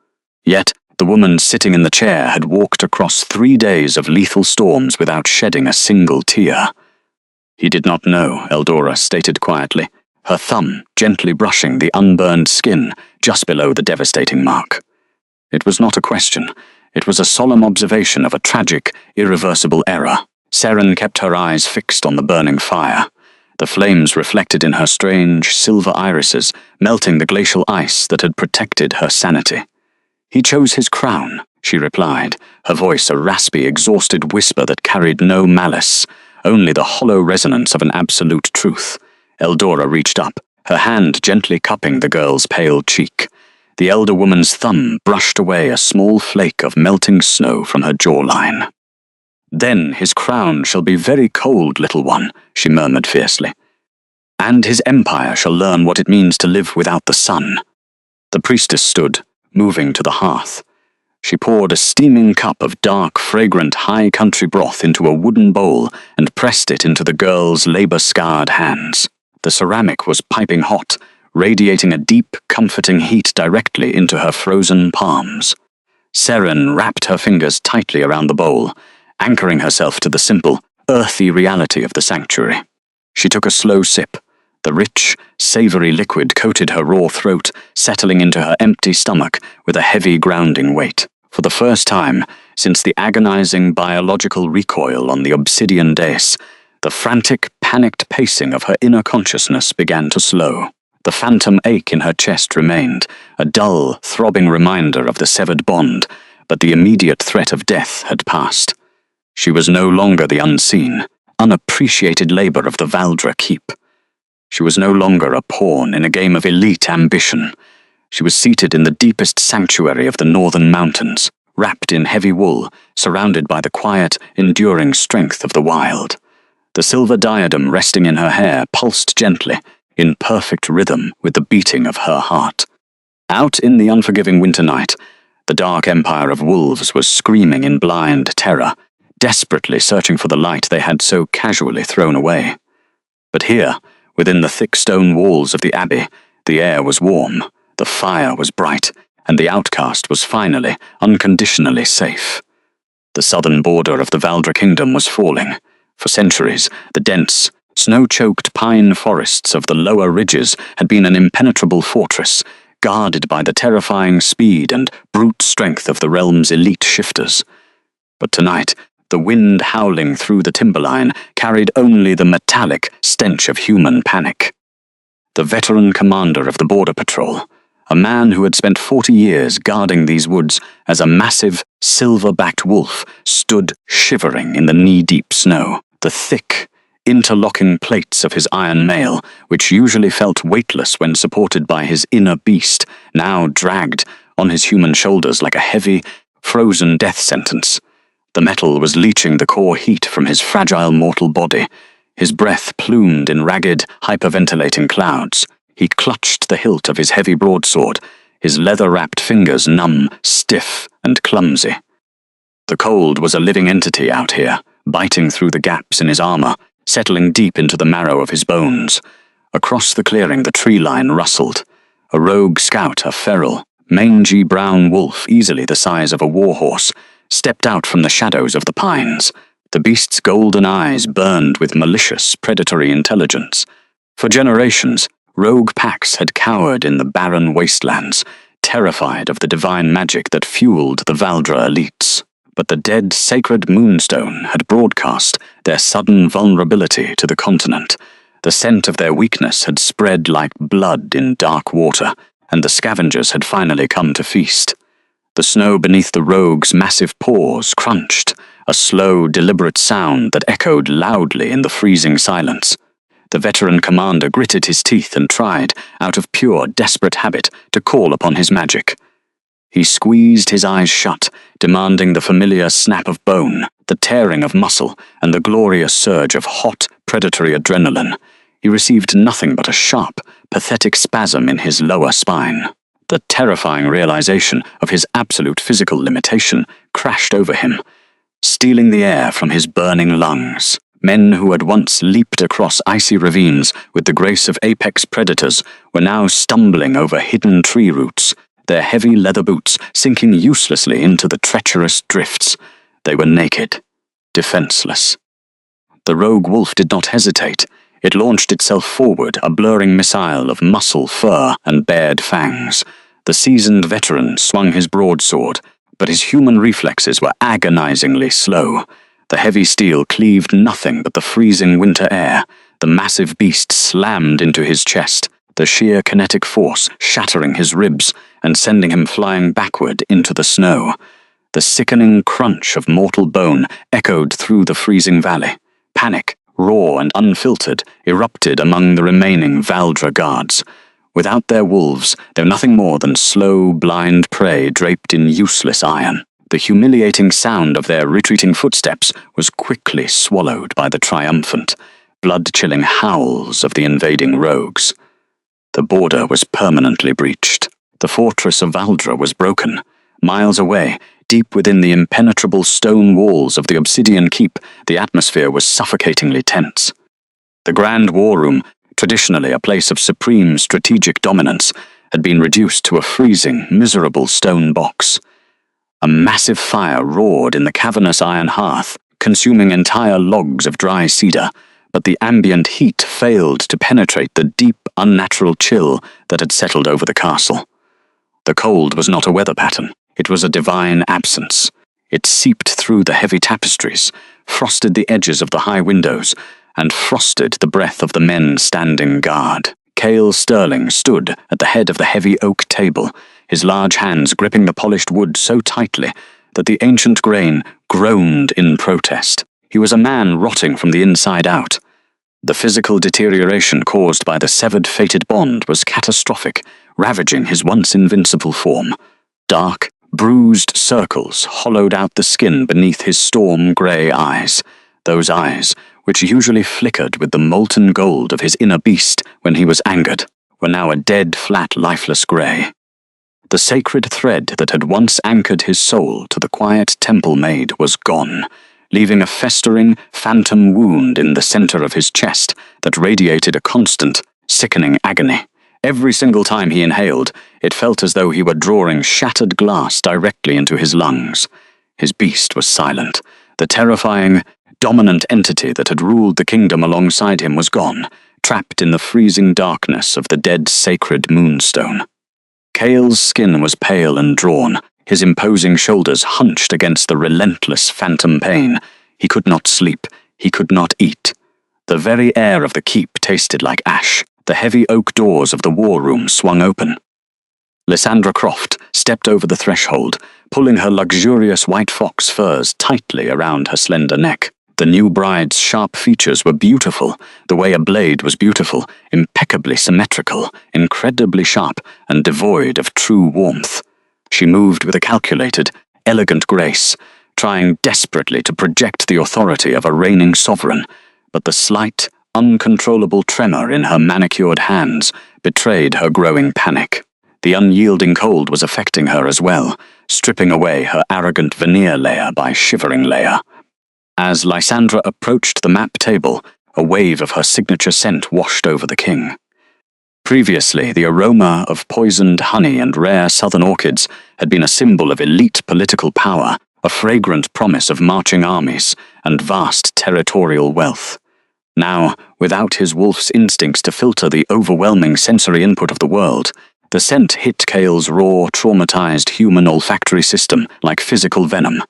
A: Yet, the woman sitting in the chair had walked across 3 days of lethal storms without shedding a single tear. He did not know, Eldora stated quietly, her thumb gently brushing the unburned skin just below the devastating mark. It was not a question. It was a solemn observation of a tragic, irreversible error. Seren kept her eyes fixed on the burning fire. The flames reflected in her strange, silver irises, melting the glacial ice that had protected her sanity. "He chose his crown," she replied, her voice a raspy, exhausted whisper that carried no malice, only the hollow resonance of an absolute truth. Eldora reached up, her hand gently cupping the girl's pale cheek. The elder woman's thumb brushed away a small flake of melting snow from her jawline. "Then his crown shall be very cold, little one," she murmured fiercely. "And his empire shall learn what it means to live without the sun." The priestess stood, moving to the hearth. She poured a steaming cup of dark, fragrant, high country broth into a wooden bowl and pressed it into the girl's labor-scarred hands. The ceramic was piping hot, radiating a deep, comforting heat directly into her frozen palms. Seren wrapped her fingers tightly around the bowl, anchoring herself to the simple, earthy reality of the sanctuary. She took a slow sip. The rich, savory liquid coated her raw throat, settling into her empty stomach with a heavy grounding weight. For the first time, since the agonizing biological recoil on the obsidian dais, the frantic, panicked pacing of her inner consciousness began to slow. The phantom ache in her chest remained, a dull, throbbing reminder of the severed bond, but the immediate threat of death had passed. She was no longer the unseen, unappreciated labor of the Valdra Keep. She was no longer a pawn in a game of elite ambition. She was seated in the deepest sanctuary of the northern mountains, wrapped in heavy wool, surrounded by the quiet, enduring strength of the wild. The silver diadem resting in her hair pulsed gently, in perfect rhythm with the beating of her heart. Out in the unforgiving winter night, the dark empire of wolves was screaming in blind terror, desperately searching for the light they had so casually thrown away. But here, within the thick stone walls of the abbey, the air was warm, the fire was bright, and the outcast was finally, unconditionally safe. The southern border of the Valdra kingdom was falling. For centuries, the dense, snow-choked pine forests of the lower ridges had been an impenetrable fortress, guarded by the terrifying speed and brute strength of the realm's elite shifters. But tonight, the wind howling through the timberline carried only the metallic stench of human panic. The veteran commander of the Border Patrol, a man who had spent 40 years guarding these woods as a massive, silver-backed wolf, stood shivering in the knee-deep snow. The thick, interlocking plates of his iron mail, which usually felt weightless when supported by his inner beast, now dragged on his human shoulders like a heavy, frozen death sentence. The metal was leaching the core heat from his fragile mortal body. His breath plumed in ragged, hyperventilating clouds. He clutched the hilt of his heavy broadsword, his leather-wrapped fingers numb, stiff, and clumsy. The cold was a living entity out here, biting through the gaps in his armor, settling deep into the marrow of his bones. Across the clearing the tree line rustled. A rogue scout, a feral, mangy brown wolf easily the size of a warhorse, stepped out from the shadows of the pines. The beast's golden eyes burned with malicious, predatory intelligence. For generations, rogue packs had cowered in the barren wastelands, terrified of the divine magic that fueled the Valdra elites. But the dead sacred moonstone had broadcast their sudden vulnerability to the continent. The scent of their weakness had spread like blood in dark water, and the scavengers had finally come to feast. The snow beneath the rogue's massive paws crunched, a slow, deliberate sound that echoed loudly in the freezing silence. The veteran commander gritted his teeth and tried, out of pure, desperate habit, to call upon his magic. He squeezed his eyes shut, demanding the familiar snap of bone, the tearing of muscle, and the glorious surge of hot, predatory adrenaline. He received nothing but a sharp, pathetic spasm in his lower spine. The terrifying realization of his absolute physical limitation crashed over him, stealing the air from his burning lungs. Men who had once leaped across icy ravines with the grace of apex predators were now stumbling over hidden tree roots, their heavy leather boots sinking uselessly into the treacherous drifts. They were naked, defenseless. The rogue wolf did not hesitate. It launched itself forward, a blurring missile of muscle, fur, and bared fangs. The seasoned veteran swung his broadsword, but his human reflexes were agonizingly slow. The heavy steel cleaved nothing but the freezing winter air. The massive beast slammed into his chest, the sheer kinetic force shattering his ribs and sending him flying backward into the snow. The sickening crunch of mortal bone echoed through the freezing valley. Panic, raw and unfiltered, erupted among the remaining Valdra guards. Without their wolves, they were nothing more than slow, blind prey draped in useless iron. The humiliating sound of their retreating footsteps was quickly swallowed by the triumphant, blood-chilling howls of the invading rogues. The border was permanently breached. The fortress of Valdra was broken. Miles away, deep within the impenetrable stone walls of the Obsidian Keep, the atmosphere was suffocatingly tense. The Grand War Room, traditionally a place of supreme strategic dominance, had been reduced to a freezing, miserable stone box. A massive fire roared in the cavernous iron hearth, consuming entire logs of dry cedar, but the ambient heat failed to penetrate the deep, unnatural chill that had settled over the castle. The cold was not a weather pattern. It was a divine absence. It seeped through the heavy tapestries, frosted the edges of the high windows, and frosted the breath of the men standing guard. Cale Sterling stood at the head of the heavy oak table, his large hands gripping the polished wood so tightly that the ancient grain groaned in protest. He was a man rotting from the inside out. The physical deterioration caused by the severed fated bond was catastrophic, ravaging his once invincible form. Dark, bruised circles hollowed out the skin beneath his storm-grey eyes. Those eyes, which usually flickered with the molten gold of his inner beast when he was angered, were now a dead, flat, lifeless grey. The sacred thread that had once anchored his soul to the quiet temple maid was gone, leaving a festering, phantom wound in the center of his chest that radiated a constant, sickening agony. Every single time he inhaled, it felt as though he were drawing shattered glass directly into his lungs. His beast was silent. The terrifying, dominant entity that had ruled the kingdom alongside him was gone, trapped in the freezing darkness of the dead sacred moonstone. Cale's skin was pale and drawn, his imposing shoulders hunched against the relentless phantom pain. He could not sleep, he could not eat. The very air of the keep tasted like ash. The heavy oak doors of the war room swung open. Lysandra Croft stepped over the threshold, pulling her luxurious white fox furs tightly around her slender neck. The new bride's sharp features were beautiful, the way a blade was beautiful, impeccably symmetrical, incredibly sharp, and devoid of true warmth. She moved with a calculated, elegant grace, trying desperately to project the authority of a reigning sovereign, but the slight, uncontrollable tremor in her manicured hands betrayed her growing panic. The unyielding cold was affecting her as well, stripping away her arrogant veneer layer by shivering layer. As Lysandra approached the map table, a wave of her signature scent washed over the king. Previously, the aroma of poisoned honey and rare southern orchids had been a symbol of elite political power, a fragrant promise of marching armies and vast territorial wealth. Now, without his wolf's instincts to filter the overwhelming sensory input of the world, the scent hit Cale's raw, traumatized human olfactory system like physical venom.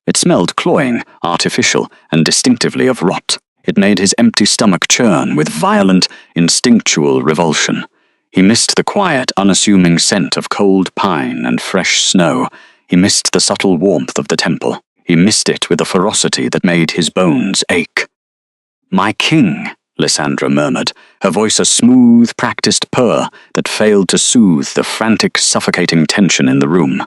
A: It smelled cloying, artificial, and distinctively of rot. It made his empty stomach churn with violent, instinctual revulsion. He missed the quiet, unassuming scent of cold pine and fresh snow. He missed the subtle warmth of the temple. He missed it with a ferocity that made his bones ache. "My king," Lysandra murmured, her voice a smooth, practiced purr that failed to soothe the frantic, suffocating tension in the room.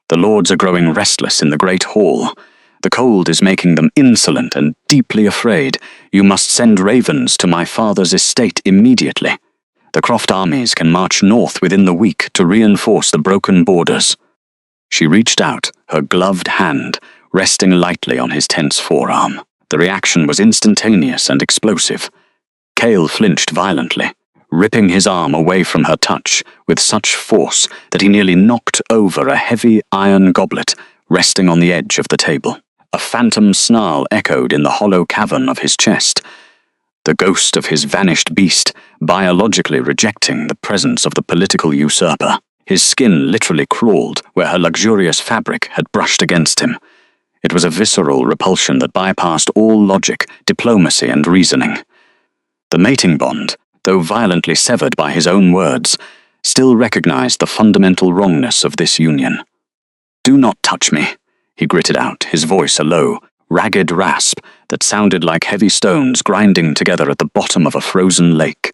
A: "The lords are growing restless in the great hall. The cold is making them insolent and deeply afraid. You must send ravens to my father's estate immediately. The Croft armies can march north within the week to reinforce the broken borders." She reached out, her gloved hand resting lightly on his tense forearm. The reaction was instantaneous and explosive. Cale flinched violently, ripping his arm away from her touch with such force that he nearly knocked over a heavy iron goblet resting on the edge of the table. A phantom snarl echoed in the hollow cavern of his chest, the ghost of his vanished beast biologically rejecting the presence of the political usurper. His skin literally crawled where her luxurious fabric had brushed against him. It was a visceral repulsion that bypassed all logic, diplomacy, and reasoning. The mating bond, though violently severed by his own words, still recognized the fundamental wrongness of this union. "Do not touch me," he gritted out, his voice a low, ragged rasp that sounded like heavy stones grinding together at the bottom of a frozen lake.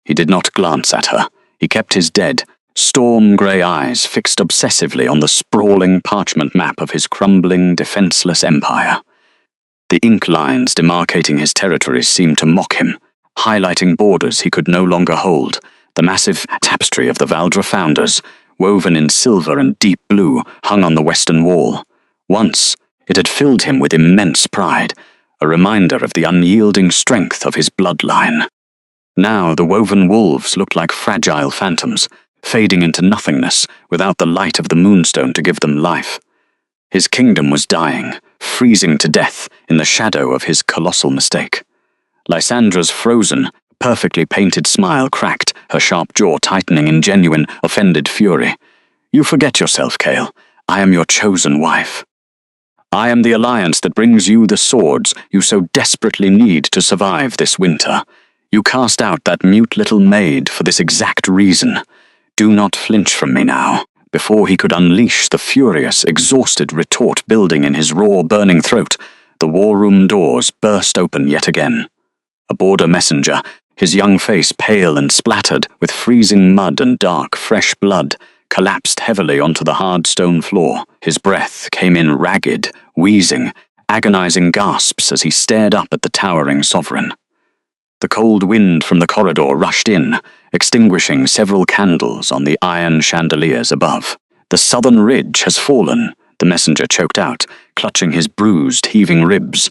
A: He did not glance at her. He kept his dead, storm-grey eyes fixed obsessively on the sprawling parchment map of his crumbling, defenseless empire. The ink lines demarcating his territories seemed to mock him, highlighting borders he could no longer hold. The massive tapestry of the Valdra founders, woven in silver and deep blue, hung on the western wall. Once, it had filled him with immense pride, a reminder of the unyielding strength of his bloodline. Now the woven wolves looked like fragile phantoms, fading into nothingness without the light of the moonstone to give them life. His kingdom was dying, freezing to death in the shadow of his colossal mistake. Lysandra's frozen, perfectly painted smile cracked, her sharp jaw tightening in genuine, offended fury. "You forget yourself, Kael. I am your chosen wife. I am the alliance that brings you the swords you so desperately need to survive this winter. You cast out that mute little maid for this exact reason. Do not flinch from me now." Before he could unleash the furious, exhausted retort building in his raw, burning throat, the war room doors burst open yet again. A border messenger, his young face pale and splattered with freezing mud and dark, fresh blood, collapsed heavily onto the hard stone floor. His breath came in ragged, wheezing, agonizing gasps as he stared up at the towering sovereign. The cold wind from the corridor rushed in, extinguishing several candles on the iron chandeliers above. "The southern ridge has fallen," the messenger choked out, clutching his bruised, heaving ribs.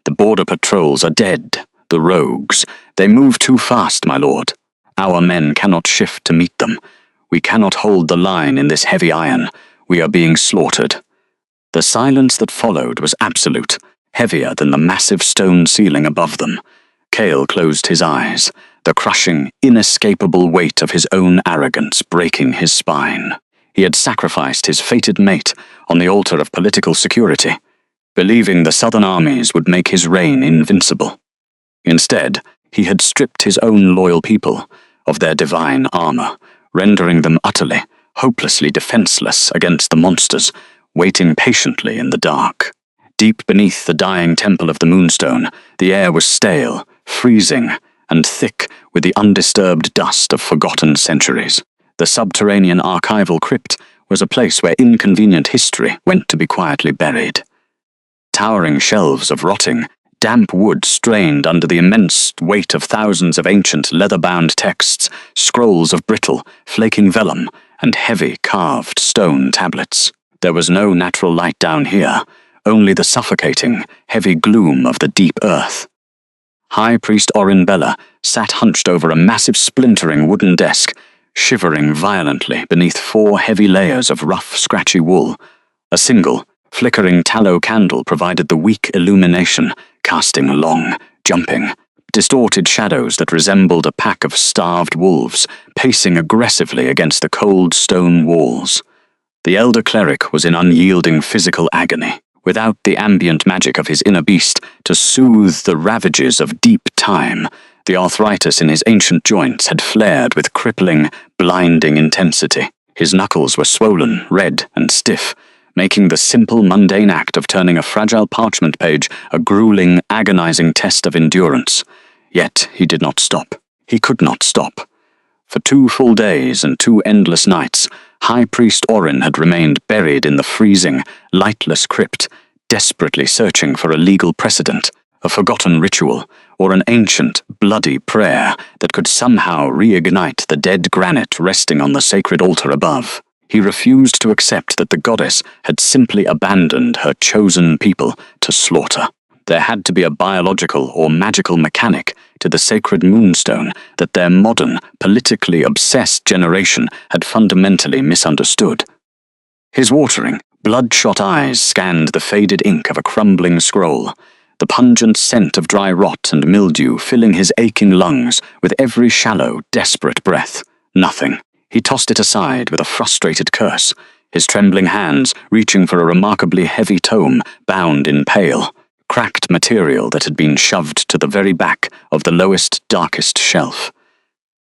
A: "The border patrols are dead. The rogues. They move too fast, my lord. Our men cannot shift to meet them. We cannot hold the line in this heavy iron. We are being slaughtered." The silence that followed was absolute, heavier than the massive stone ceiling above them. Kael closed his eyes, the crushing, inescapable weight of his own arrogance breaking his spine. He had sacrificed his fated mate on the altar of political security, believing the southern armies would make his reign invincible. Instead, he had stripped his own loyal people of their divine armor, rendering them utterly, hopelessly defenseless against the monsters, waiting patiently in the dark. Deep beneath the dying temple of the moonstone, the air was stale, freezing, and thick with the undisturbed dust of forgotten centuries. The subterranean archival crypt was a place where inconvenient history went to be quietly buried. Towering shelves of rotting, damp wood strained under the immense weight of thousands of ancient leather-bound texts, scrolls of brittle, flaking vellum, and heavy carved stone tablets. There was no natural light down here, only the suffocating, heavy gloom of the deep earth. High Priest Orin Bella sat hunched over a massive splintering wooden desk, shivering violently beneath 4 heavy layers of rough, scratchy wool. A single, flickering tallow candle provided the weak illumination, casting long, jumping, distorted shadows that resembled a pack of starved wolves, pacing aggressively against the cold stone walls. The elder cleric was in unyielding physical agony, without the ambient magic of his inner beast to soothe the ravages of deep time. The arthritis in his ancient joints had flared with crippling, blinding intensity. His knuckles were swollen, red, and stiff, making the simple, mundane act of turning a fragile parchment page a grueling, agonizing test of endurance. Yet he did not stop. He could not stop. For 2 full days and 2 endless nights, High Priest Orin had remained buried in the freezing, lightless crypt, desperately searching for a legal precedent, a forgotten ritual, or an ancient, bloody prayer that could somehow reignite the dead granite resting on the sacred altar above. He refused to accept that the goddess had simply abandoned her chosen people to slaughter. There had to be a biological or magical mechanic to the sacred moonstone that their modern, politically obsessed generation had fundamentally misunderstood. His watering, bloodshot eyes scanned the faded ink of a crumbling scroll, the pungent scent of dry rot and mildew filling his aching lungs with every shallow, desperate breath. Nothing. He tossed it aside with a frustrated curse, his trembling hands reaching for a remarkably heavy tome bound in pale, cracked material that had been shoved to the very back of the lowest, darkest shelf.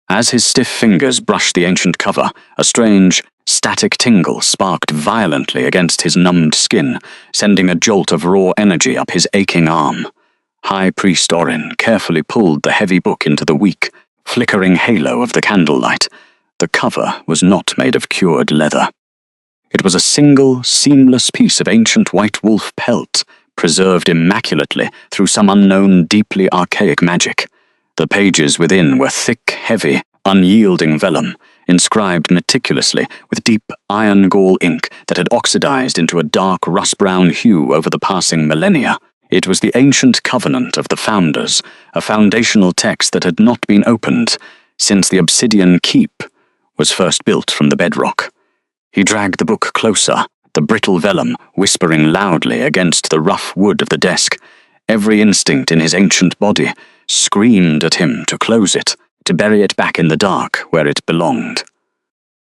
A: As his stiff fingers brushed the ancient cover, a strange, static tingle sparked violently against his numbed skin, sending a jolt of raw energy up his aching arm. High Priest Orin carefully pulled the heavy book into the weak, flickering halo of the candlelight, The cover was not made of cured leather. It was a single, seamless piece of ancient white wolf pelt, preserved immaculately through some unknown, deeply archaic magic. The pages within were thick, heavy, unyielding vellum, inscribed meticulously with deep iron gall ink that had oxidized into a dark rust-brown hue over the passing millennia. It was the ancient covenant of the Founders, a foundational text that had not been opened since the obsidian keep was first built from the bedrock. He dragged the book closer, the brittle vellum whispering loudly against the rough wood of the desk. Every instinct in his ancient body screamed at him to close it, to bury it back in the dark where it belonged.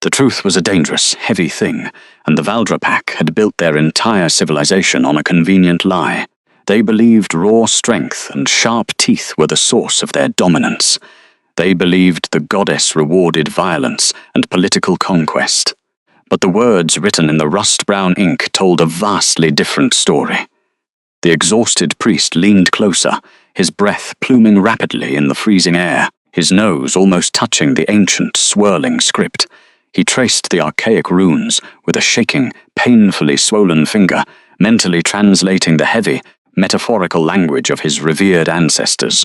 A: The truth was a dangerous, heavy thing, and the Valdrapak had built their entire civilization on a convenient lie. They believed raw strength and sharp teeth were the source of their dominance. They believed the goddess rewarded violence and political conquest. But the words written in the rust-brown ink told a vastly different story. The exhausted priest leaned closer, his breath pluming rapidly in the freezing air, his nose almost touching the ancient, swirling script. He traced the archaic runes with a shaking, painfully swollen finger, mentally translating the heavy, metaphorical language of his revered ancestors.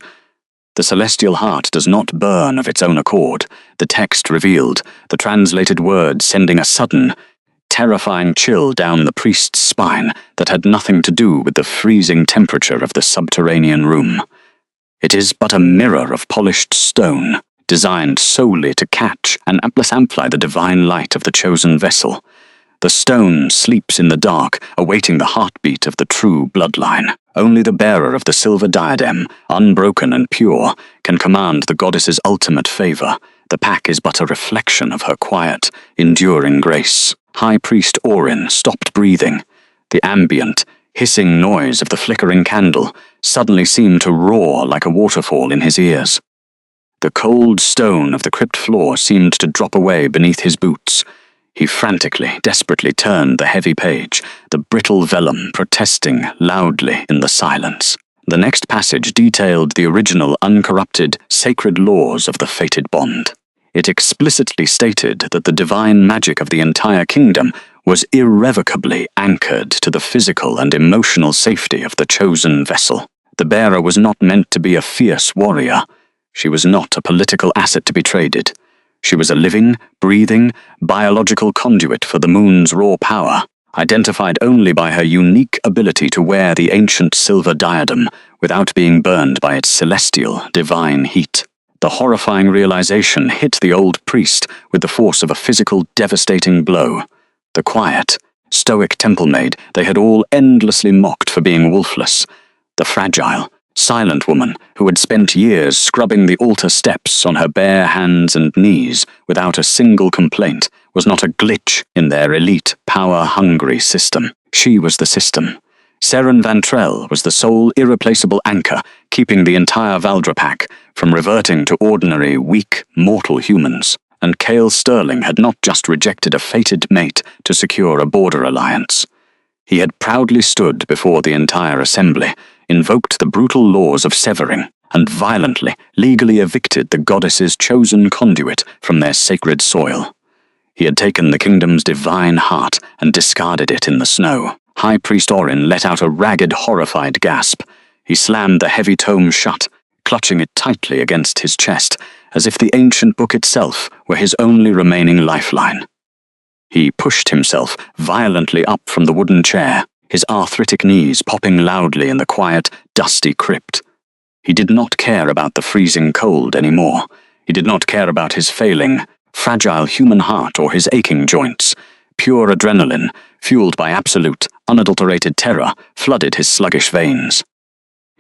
A: The celestial heart does not burn of its own accord, the text revealed, the translated words sending a sudden, terrifying chill down the priest's spine that had nothing to do with the freezing temperature of the subterranean room. It is but a mirror of polished stone, designed solely to catch and amplify the divine light of the chosen vessel. The stone sleeps in the dark, awaiting the heartbeat of the true bloodline. Only the bearer of the silver diadem, unbroken and pure, can command the goddess's ultimate favor. The pack is but a reflection of her quiet, enduring grace. High Priest Orin stopped breathing. The ambient, hissing noise of the flickering candle suddenly seemed to roar like a waterfall in his ears. The cold stone of the crypt floor seemed to drop away beneath his boots. He frantically, desperately turned the heavy page, the brittle vellum protesting loudly in the silence. The next passage detailed the original uncorrupted, sacred laws of the fated bond. It explicitly stated that the divine magic of the entire kingdom was irrevocably anchored to the physical and emotional safety of the chosen vessel. The bearer was not meant to be a fierce warrior. She was not a political asset to be traded. She was a living, breathing, biological conduit for the moon's raw power, identified only by her unique ability to wear the ancient silver diadem without being burned by its celestial, divine heat. The horrifying realization hit the old priest with the force of a physical, devastating blow. The quiet, stoic temple maid they had all endlessly mocked for being wolfless, the fragile, silent woman who had spent years scrubbing the altar steps on her bare hands and knees without a single complaint, was not a glitch in their elite, power-hungry system. She was the system. Seren Vantrell was the sole irreplaceable anchor keeping the entire Valdrapak from reverting to ordinary, weak, mortal humans. And Cale Sterling had not just rejected a fated mate to secure a border alliance. He had proudly stood before the entire assembly, invoked the brutal laws of severing, and violently, legally evicted the goddess's chosen conduit from their sacred soil. He had taken the kingdom's divine heart and discarded it in the snow. High Priest Orin let out a ragged, horrified gasp. He slammed the heavy tome shut, clutching it tightly against his chest, as if the ancient book itself were his only remaining lifeline. He pushed himself violently up from the wooden chair, his arthritic knees popping loudly in the quiet, dusty crypt. He did not care about the freezing cold anymore. He did not care about his failing, fragile human heart or his aching joints. Pure adrenaline, fueled by absolute, unadulterated terror, flooded his sluggish veins.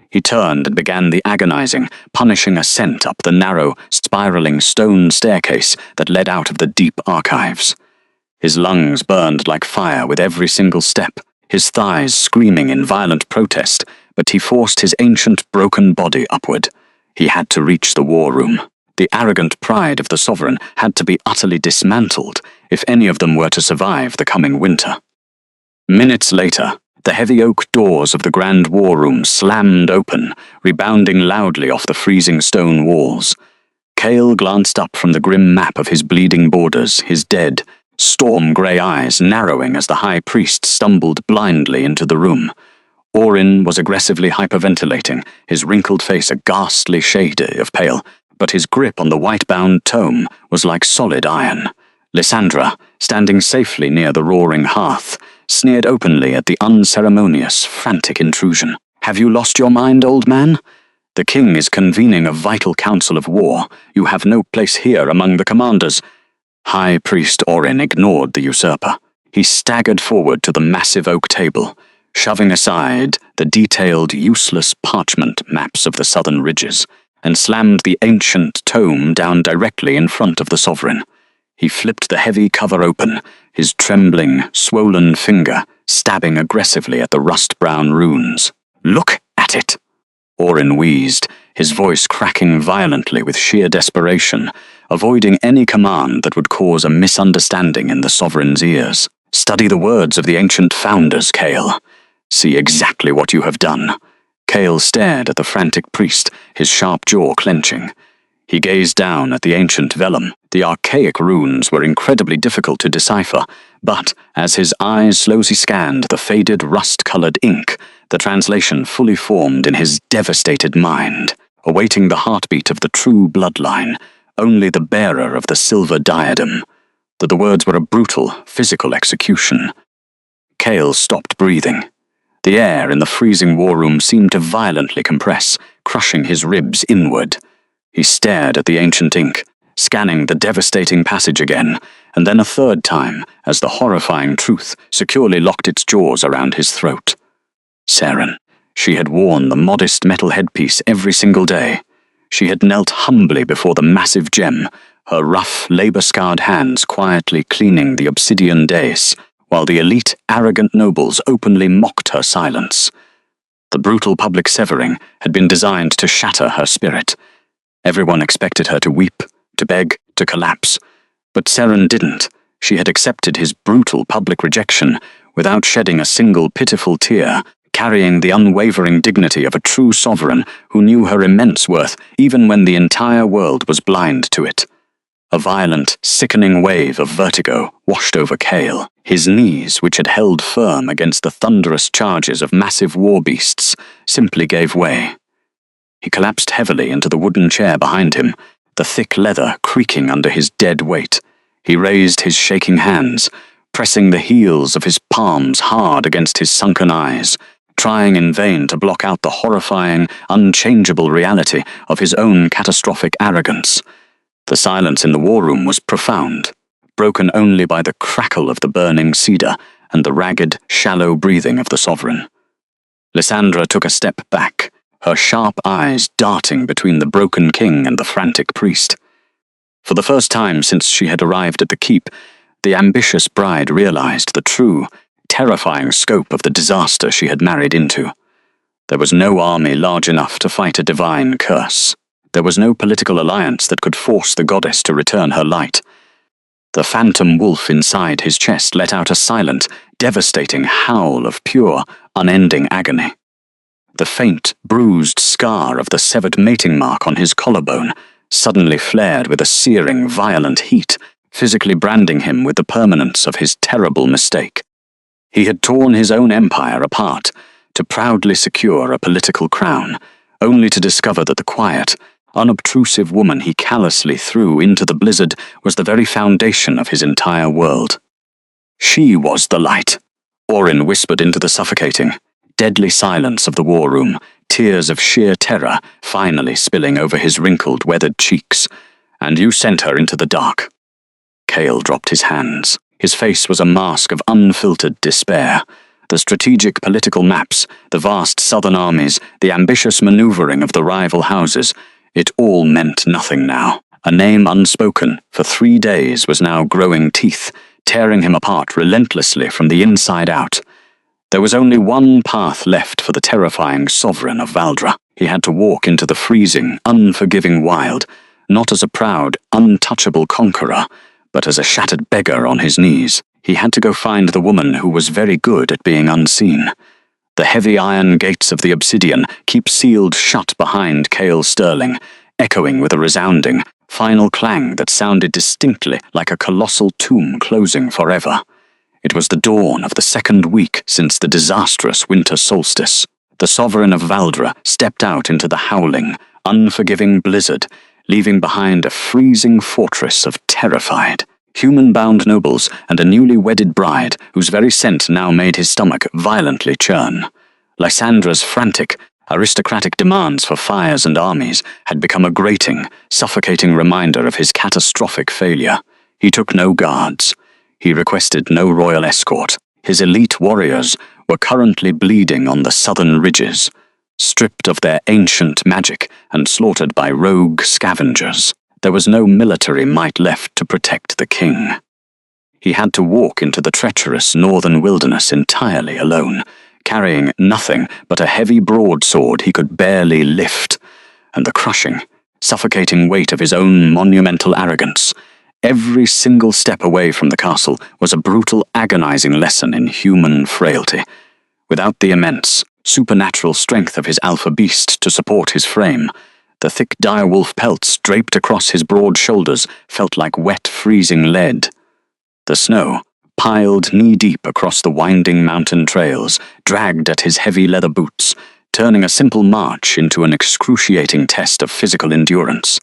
A: He turned and began the agonizing, punishing ascent up the narrow, spiraling stone staircase that led out of the deep archives. His lungs burned like fire with every single step, his thighs screaming in violent protest, but he forced his ancient, broken body upward. He had to reach the war room. The arrogant pride of the sovereign had to be utterly dismantled if any of them were to survive the coming winter. Minutes later, the heavy oak doors of the grand war room slammed open, rebounding loudly off the freezing stone walls. Cale glanced up from the grim map of his bleeding borders, his dead, storm-grey eyes narrowing as the high priest stumbled blindly into the room. Orin was aggressively hyperventilating, his wrinkled face a ghastly shade of pale, but his grip on the white-bound tome was like solid iron. Lysandra, standing safely near the roaring hearth, sneered openly at the unceremonious, frantic intrusion. "Have you lost your mind, old man? The king is convening a vital council of war. You have no place here among the commanders." High Priest Orin ignored the usurper. He staggered forward to the massive oak table, shoving aside the detailed, useless parchment maps of the southern ridges, and slammed the ancient tome down directly in front of the sovereign. He flipped the heavy cover open, his trembling, swollen finger stabbing aggressively at the rust-brown runes. "Look at it!" Orin wheezed, his voice cracking violently with sheer desperation, avoiding any command that would cause a misunderstanding in the sovereign's ears. "Study the words of the ancient founders, Cale. See exactly what you have done." Cale stared at the frantic priest, his sharp jaw clenching. He gazed down at the ancient vellum. The archaic runes were incredibly difficult to decipher, but as his eyes slowly scanned the faded rust-colored ink, the translation fully formed in his devastated mind, awaiting the heartbeat of the true bloodline, only the bearer of the silver diadem. That the words were a brutal, physical execution. Cale stopped breathing. The air in the freezing war room seemed to violently compress, crushing his ribs inward. He stared at the ancient ink, scanning the devastating passage again, and then a third time as the horrifying truth securely locked its jaws around his throat. Seren. She had worn the modest metal headpiece every single day. She had knelt humbly before the massive gem, her rough, labor-scarred hands quietly cleaning the obsidian dais, while the elite, arrogant nobles openly mocked her silence. The brutal public severing had been designed to shatter her spirit. Everyone expected her to weep, to beg, to collapse. But Seren didn't. She had accepted his brutal public rejection without shedding a single pitiful tear, carrying the unwavering dignity of a true sovereign who knew her immense worth even when the entire world was blind to it. A violent, sickening wave of vertigo washed over Cale. His knees, which had held firm against the thunderous charges of massive war beasts, simply gave way. He collapsed heavily into the wooden chair behind him, the thick leather creaking under his dead weight. He raised his shaking hands, pressing the heels of his palms hard against his sunken eyes, trying in vain to block out the horrifying, unchangeable reality of his own catastrophic arrogance. The silence in the war room was profound, broken only by the crackle of the burning cedar and the ragged, shallow breathing of the sovereign. Lysandra took a step back, her sharp eyes darting between the broken king and the frantic priest. For the first time since she had arrived at the keep, the ambitious bride realized the true, terrifying scope of the disaster she had married into. There was no army large enough to fight a divine curse. There was no political alliance that could force the goddess to return her light. The phantom wolf inside his chest let out a silent, devastating howl of pure, unending agony. The faint, bruised scar of the severed mating mark on his collarbone suddenly flared with a searing, violent heat, physically branding him with the permanence of his terrible mistake. He had torn his own empire apart to proudly secure a political crown, only to discover that the quiet, unobtrusive woman he callously threw into the blizzard was the very foundation of his entire world. She was the light, Orin whispered into the suffocating, deadly silence of the war room, tears of sheer terror finally spilling over his wrinkled, weathered cheeks. "And you sent her into the dark." Cale dropped his hands. His face was a mask of unfiltered despair. The strategic political maps, the vast southern armies, the ambitious maneuvering of the rival houses, it all meant nothing now. A name unspoken for 3 days was now growing teeth, tearing him apart relentlessly from the inside out. There was only one path left for the terrifying sovereign of Valdra. He had to walk into the freezing, unforgiving wild, not as a proud, untouchable conqueror, but as a shattered beggar on his knees. He had to go find the woman who was very good at being unseen. The heavy iron gates of the obsidian keep sealed shut behind Cale Sterling, echoing with a resounding, final clang that sounded distinctly like a colossal tomb closing forever. It was the dawn of the second week since the disastrous winter solstice. The sovereign of Valdra stepped out into the howling, unforgiving blizzard, leaving behind a freezing fortress of terrified, human-bound nobles and a newly wedded bride whose very scent now made his stomach violently churn. Lysandra's frantic, aristocratic demands for fires and armies had become a grating, suffocating reminder of his catastrophic failure. He took no guards. He requested no royal escort. His elite warriors were currently bleeding on the southern ridges, stripped of their ancient magic and slaughtered by rogue scavengers. There was no military might left to protect the king. He had to walk into the treacherous northern wilderness entirely alone, carrying nothing but a heavy broadsword he could barely lift, and the crushing, suffocating weight of his own monumental arrogance. Every single step away from the castle was a brutal, agonizing lesson in human frailty. Without the immense, supernatural strength of his alpha beast to support his frame, the thick direwolf pelts draped across his broad shoulders felt like wet, freezing lead. The snow, piled knee-deep across the winding mountain trails, dragged at his heavy leather boots, turning a simple march into an excruciating test of physical endurance.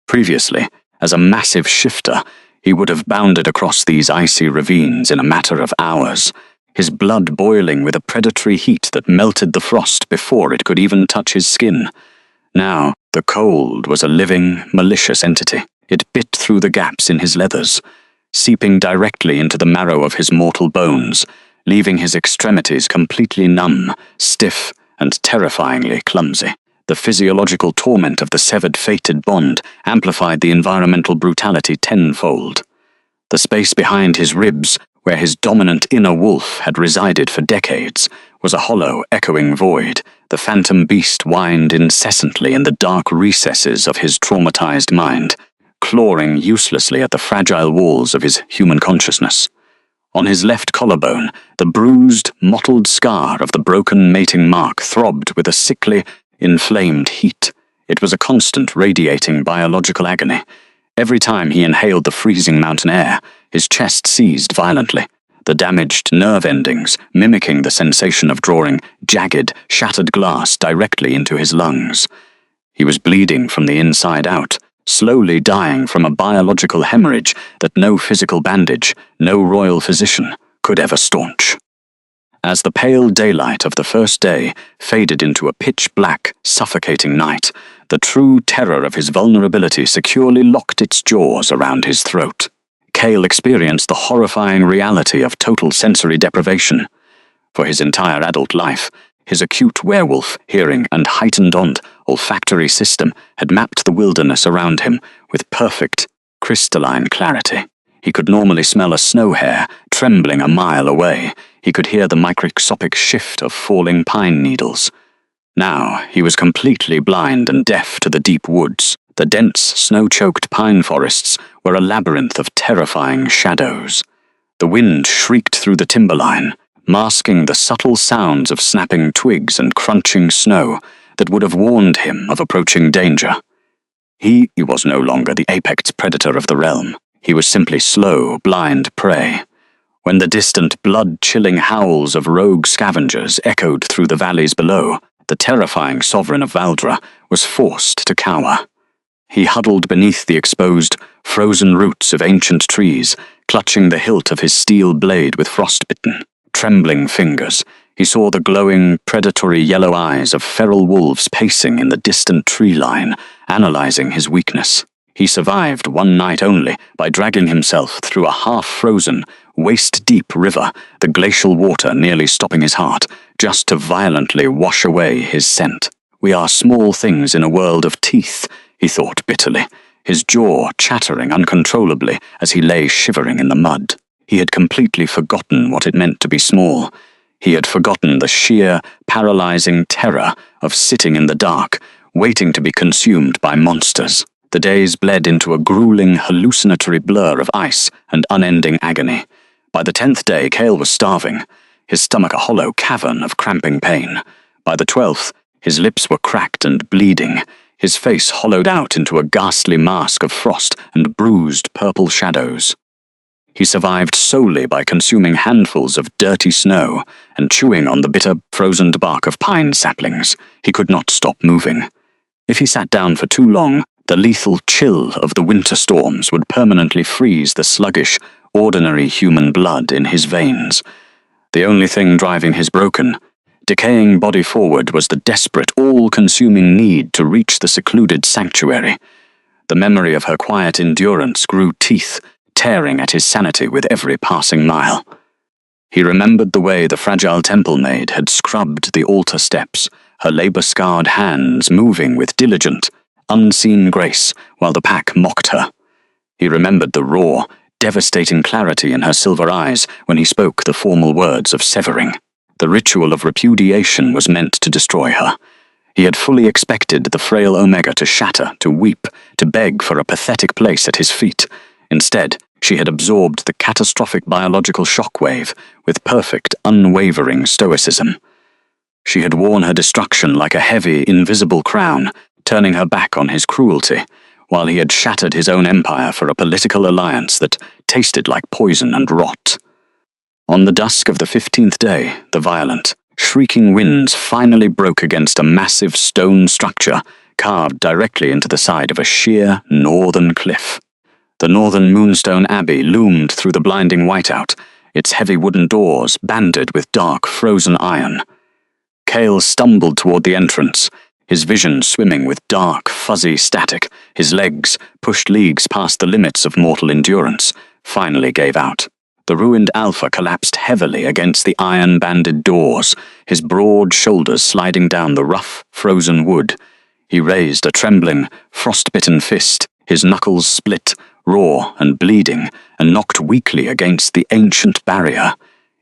A: Previously, as a massive shifter, he would have bounded across these icy ravines in a matter of hours, his blood boiling with a predatory heat that melted the frost before it could even touch his skin. Now, the cold was a living, malicious entity. It bit through the gaps in his leathers, seeping directly into the marrow of his mortal bones, leaving his extremities completely numb, stiff, and terrifyingly clumsy. The physiological torment of the severed fated bond amplified the environmental brutality tenfold. The space behind his ribs, where his dominant inner wolf had resided for decades, was a hollow, echoing void. The phantom beast whined incessantly in the dark recesses of his traumatized mind, clawing uselessly at the fragile walls of his human consciousness. On his left collarbone, the bruised, mottled scar of the broken mating mark throbbed with a sickly, inflamed heat. It was a constant, radiating biological agony. Every time he inhaled the freezing mountain air, his chest seized violently, the damaged nerve endings mimicking the sensation of drawing jagged, shattered glass directly into his lungs. He was bleeding from the inside out, slowly dying from a biological hemorrhage that no physical bandage, no royal physician, could ever staunch. As the pale daylight of the first day faded into a pitch-black, suffocating night, the true terror of his vulnerability securely locked its jaws around his throat. Cale experienced the horrifying reality of total sensory deprivation. For his entire adult life, his acute werewolf hearing and heightened olfactory system had mapped the wilderness around him with perfect, crystalline clarity. He could normally smell a snow hare trembling a mile away. He could hear the microscopic shift of falling pine needles. Now he was completely blind and deaf to the deep woods. The dense, snow-choked pine forests were a labyrinth of terrifying shadows. The wind shrieked through the timberline, masking the subtle sounds of snapping twigs and crunching snow that would have warned him of approaching danger. He was no longer the apex predator of the realm. He was simply slow, blind prey. When the distant, blood-chilling howls of rogue scavengers echoed through the valleys below, the terrifying sovereign of Valdra was forced to cower. He huddled beneath the exposed, frozen roots of ancient trees, clutching the hilt of his steel blade with frostbitten, trembling fingers. He saw the glowing, predatory yellow eyes of feral wolves pacing in the distant tree line, analyzing his weakness. He survived one night only by dragging himself through a half-frozen, waist-deep river, the glacial water nearly stopping his heart, just to violently wash away his scent. We are small things in a world of teeth, he thought bitterly, his jaw chattering uncontrollably as he lay shivering in the mud. He had completely forgotten what it meant to be small. He had forgotten the sheer, paralyzing terror of sitting in the dark, waiting to be consumed by monsters. The days bled into a grueling, hallucinatory blur of ice and unending agony. By the 10th day, Cale was starving, his stomach a hollow cavern of cramping pain. By the 12th, his lips were cracked and bleeding, his face hollowed out into a ghastly mask of frost and bruised purple shadows. He survived solely by consuming handfuls of dirty snow and chewing on the bitter, frozen bark of pine saplings. He could not stop moving. If he sat down for too long, the lethal chill of the winter storms would permanently freeze the sluggish, ordinary human blood in his veins. The only thing driving his broken, decaying body forward was the desperate, all-consuming need to reach the secluded sanctuary. The memory of her quiet endurance grew teeth, tearing at his sanity with every passing mile. He remembered the way the fragile temple maid had scrubbed the altar steps, her labor-scarred hands moving with diligent, unseen grace while the pack mocked her. He remembered the raw, devastating clarity in her silver eyes when he spoke the formal words of severing. The ritual of repudiation was meant to destroy her. He had fully expected the frail Omega to shatter, to weep, to beg for a pathetic place at his feet. Instead, she had absorbed the catastrophic biological shockwave with perfect, unwavering stoicism. She had worn her destruction like a heavy, invisible crown, turning her back on his cruelty, while he had shattered his own empire for a political alliance that tasted like poison and rot. On the dusk of the 15th day, the violent, shrieking winds finally broke against a massive stone structure carved directly into the side of a sheer northern cliff. The northern Moonstone Abbey loomed through the blinding whiteout, its heavy wooden doors banded with dark, frozen iron. Cale stumbled toward the entrance, his vision swimming with dark, fuzzy static. His legs, pushed leagues past the limits of mortal endurance, finally gave out. The ruined Alpha collapsed heavily against the iron-banded doors, his broad shoulders sliding down the rough, frozen wood. He raised a trembling, frost-bitten fist, his knuckles split, raw and bleeding, and knocked weakly against the ancient barrier.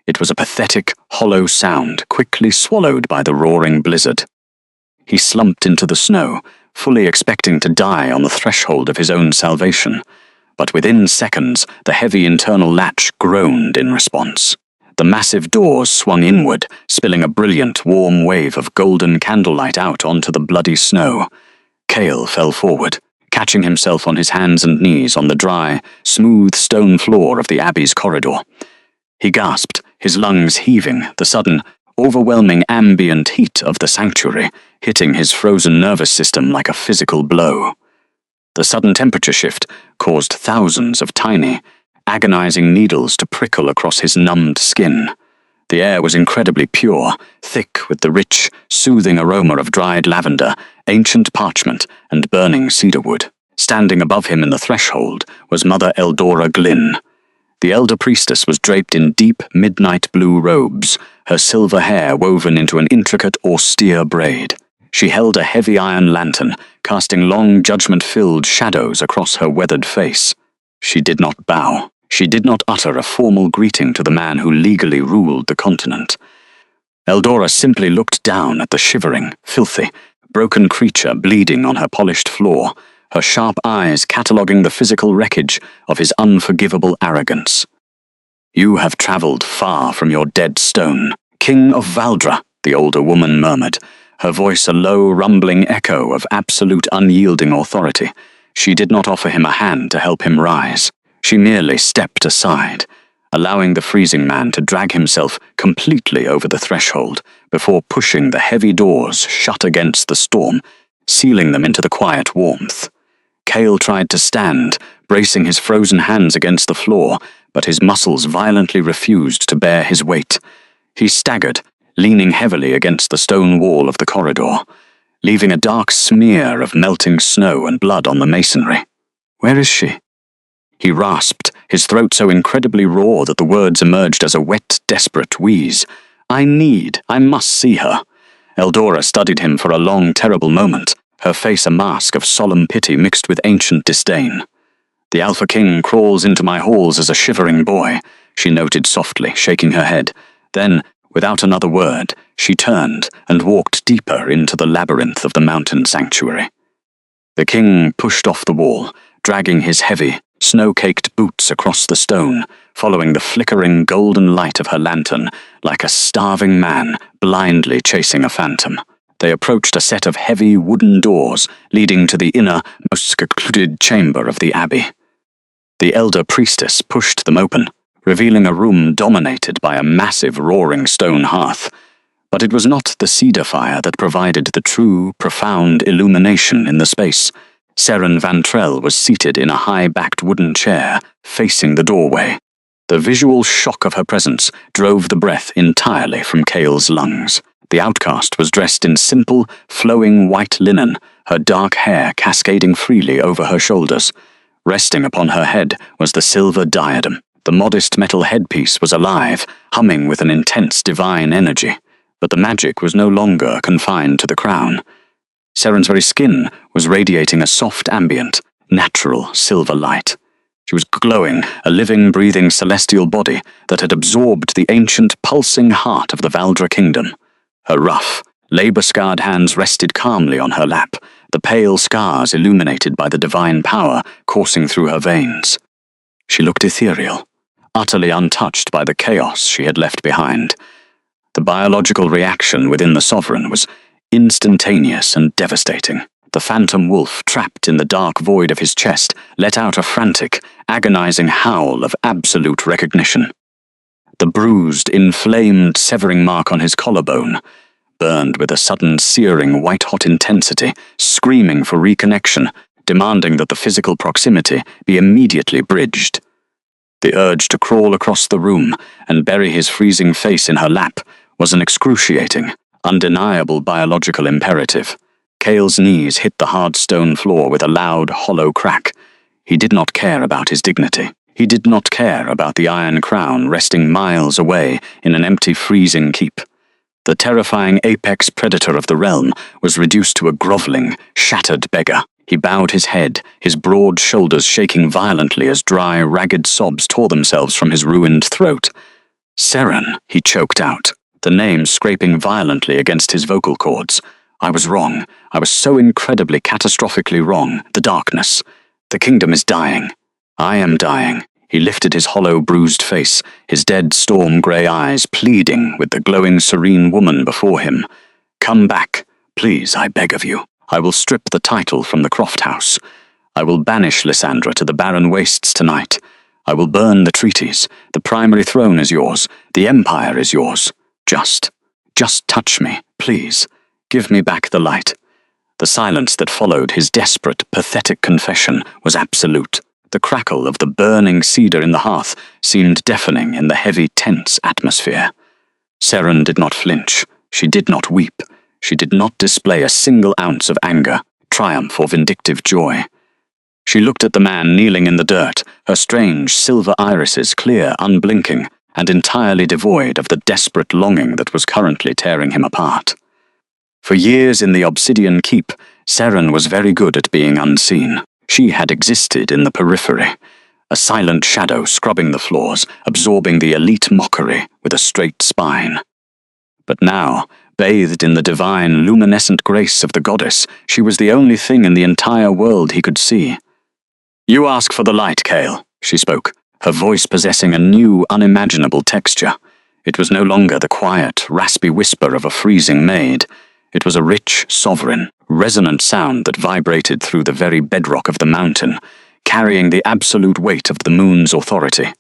A: It was a pathetic, hollow sound, quickly swallowed by the roaring blizzard. He slumped into the snow, fully expecting to die on the threshold of his own salvation. But within seconds, the heavy internal latch groaned in response. The massive doors swung inward, spilling a brilliant, warm wave of golden candlelight out onto the bloody snow. Cale fell forward, catching himself on his hands and knees on the dry, smooth stone floor of the Abbey's corridor. He gasped, his lungs heaving, the sudden, overwhelming ambient heat of the sanctuary hitting his frozen nervous system like a physical blow. The sudden temperature shift caused thousands of tiny, agonizing needles to prickle across his numbed skin. The air was incredibly pure, thick with the rich, soothing aroma of dried lavender, ancient parchment, and burning cedarwood. Standing above him in the threshold was Mother Eldora Glynn. The elder priestess was draped in deep, midnight blue robes, her silver hair woven into an intricate, austere braid. She held a heavy iron lantern, casting long, judgment-filled shadows across her weathered face. She did not bow. She did not utter a formal greeting to the man who legally ruled the continent. Eldora simply looked down at the shivering, filthy, broken creature bleeding on her polished floor, her sharp eyes cataloguing the physical wreckage of his unforgivable arrogance. "You have traveled far from your dead stone, King of Valdra," the older woman murmured, her voice a low, rumbling echo of absolute unyielding authority. She did not offer him a hand to help him rise. She merely stepped aside, allowing the freezing man to drag himself completely over the threshold before pushing the heavy doors shut against the storm, sealing them into the quiet warmth. Cale tried to stand, bracing his frozen hands against the floor, but his muscles violently refused to bear his weight. He staggered, leaning heavily against the stone wall of the corridor, leaving a dark smear of melting snow and blood on the masonry. "Where is she?" He rasped, his throat so incredibly raw that the words emerged as a wet, desperate wheeze. I must see her." Eldora studied him for a long, terrible moment, her face a mask of solemn pity mixed with ancient disdain. "The Alpha King crawls into my halls as a shivering boy," she noted softly, shaking her head. Then, without another word, she turned and walked deeper into the labyrinth of the mountain sanctuary. The king pushed off the wall, dragging his heavy, snow-caked boots across the stone, following the flickering golden light of her lantern like a starving man blindly chasing a phantom. they approached a set of heavy wooden doors leading to the inner, most secluded chamber of the abbey. The elder priestess pushed them open, revealing a room dominated by a massive roaring stone hearth. But it was not the cedar fire that provided the true, profound illumination in the space. Seren Vantrell was seated in a high-backed wooden chair, facing the doorway. The visual shock of her presence drove the breath entirely from Cale's lungs. The outcast was dressed in simple, flowing white linen, her dark hair cascading freely over her shoulders. Resting upon her head was the silver diadem. The modest metal headpiece was alive, humming with an intense divine energy. But the magic was no longer confined to the crown. Seren's very skin was radiating a soft ambient, natural silver light. She was glowing, a living, breathing celestial body that had absorbed the ancient, pulsing heart of the Valdra kingdom. Her rough, labor-scarred hands rested calmly on her lap, the pale scars illuminated by the divine power coursing through her veins. She looked ethereal, utterly untouched by the chaos she had left behind. The biological reaction within the Sovereign was instantaneous and devastating. The phantom wolf, trapped in the dark void of his chest, let out a frantic, agonizing howl of absolute recognition. The bruised, inflamed severing mark on his collarbone burned with a sudden searing white-hot intensity, screaming for reconnection, demanding that the physical proximity be immediately bridged. The urge to crawl across the room and bury his freezing face in her lap was an excruciating, undeniable biological imperative. Cale's knees hit the hard stone floor with a loud, hollow crack. He did not care about his dignity. He did not care about the iron crown resting miles away in an empty, freezing keep. The terrifying apex predator of the realm was reduced to a groveling, shattered beggar. He bowed his head, his broad shoulders shaking violently as dry, ragged sobs tore themselves from his ruined throat. Seren, he choked out, the name scraping violently against his vocal cords. I was wrong. I was so incredibly, catastrophically wrong. The darkness. The kingdom is dying. I am dying. He lifted his hollow, bruised face, his dead storm-grey eyes pleading with the glowing, serene woman before him. Come back, please, I beg of you. I will strip the title from the Croft House. I will banish Lysandra to the barren wastes tonight. I will burn the treaties. The primary throne is yours. The empire is yours. Just touch me, please. Give me back the light. The silence that followed his desperate, pathetic confession was absolute. The crackle of the burning cedar in the hearth seemed deafening in the heavy, tense atmosphere. Seren did not flinch. She did not weep. She did not display a single ounce of anger, triumph, or vindictive joy. She looked at the man kneeling in the dirt, her strange silver irises clear, unblinking, and entirely devoid of the desperate longing that was currently tearing him apart. For years in the Obsidian Keep, Seren was very good at being unseen. She had existed in the periphery, a silent shadow scrubbing the floors, absorbing the elite mockery with a straight spine. But now, bathed in the divine, luminescent grace of the goddess, she was the only thing in the entire world he could see. You ask for the light, Cale, she spoke, her voice possessing a new, unimaginable texture. It was no longer the quiet, raspy whisper of a freezing maid. It was a rich, sovereign, resonant sound that vibrated through the very bedrock of the mountain, carrying the absolute weight of the moon's authority.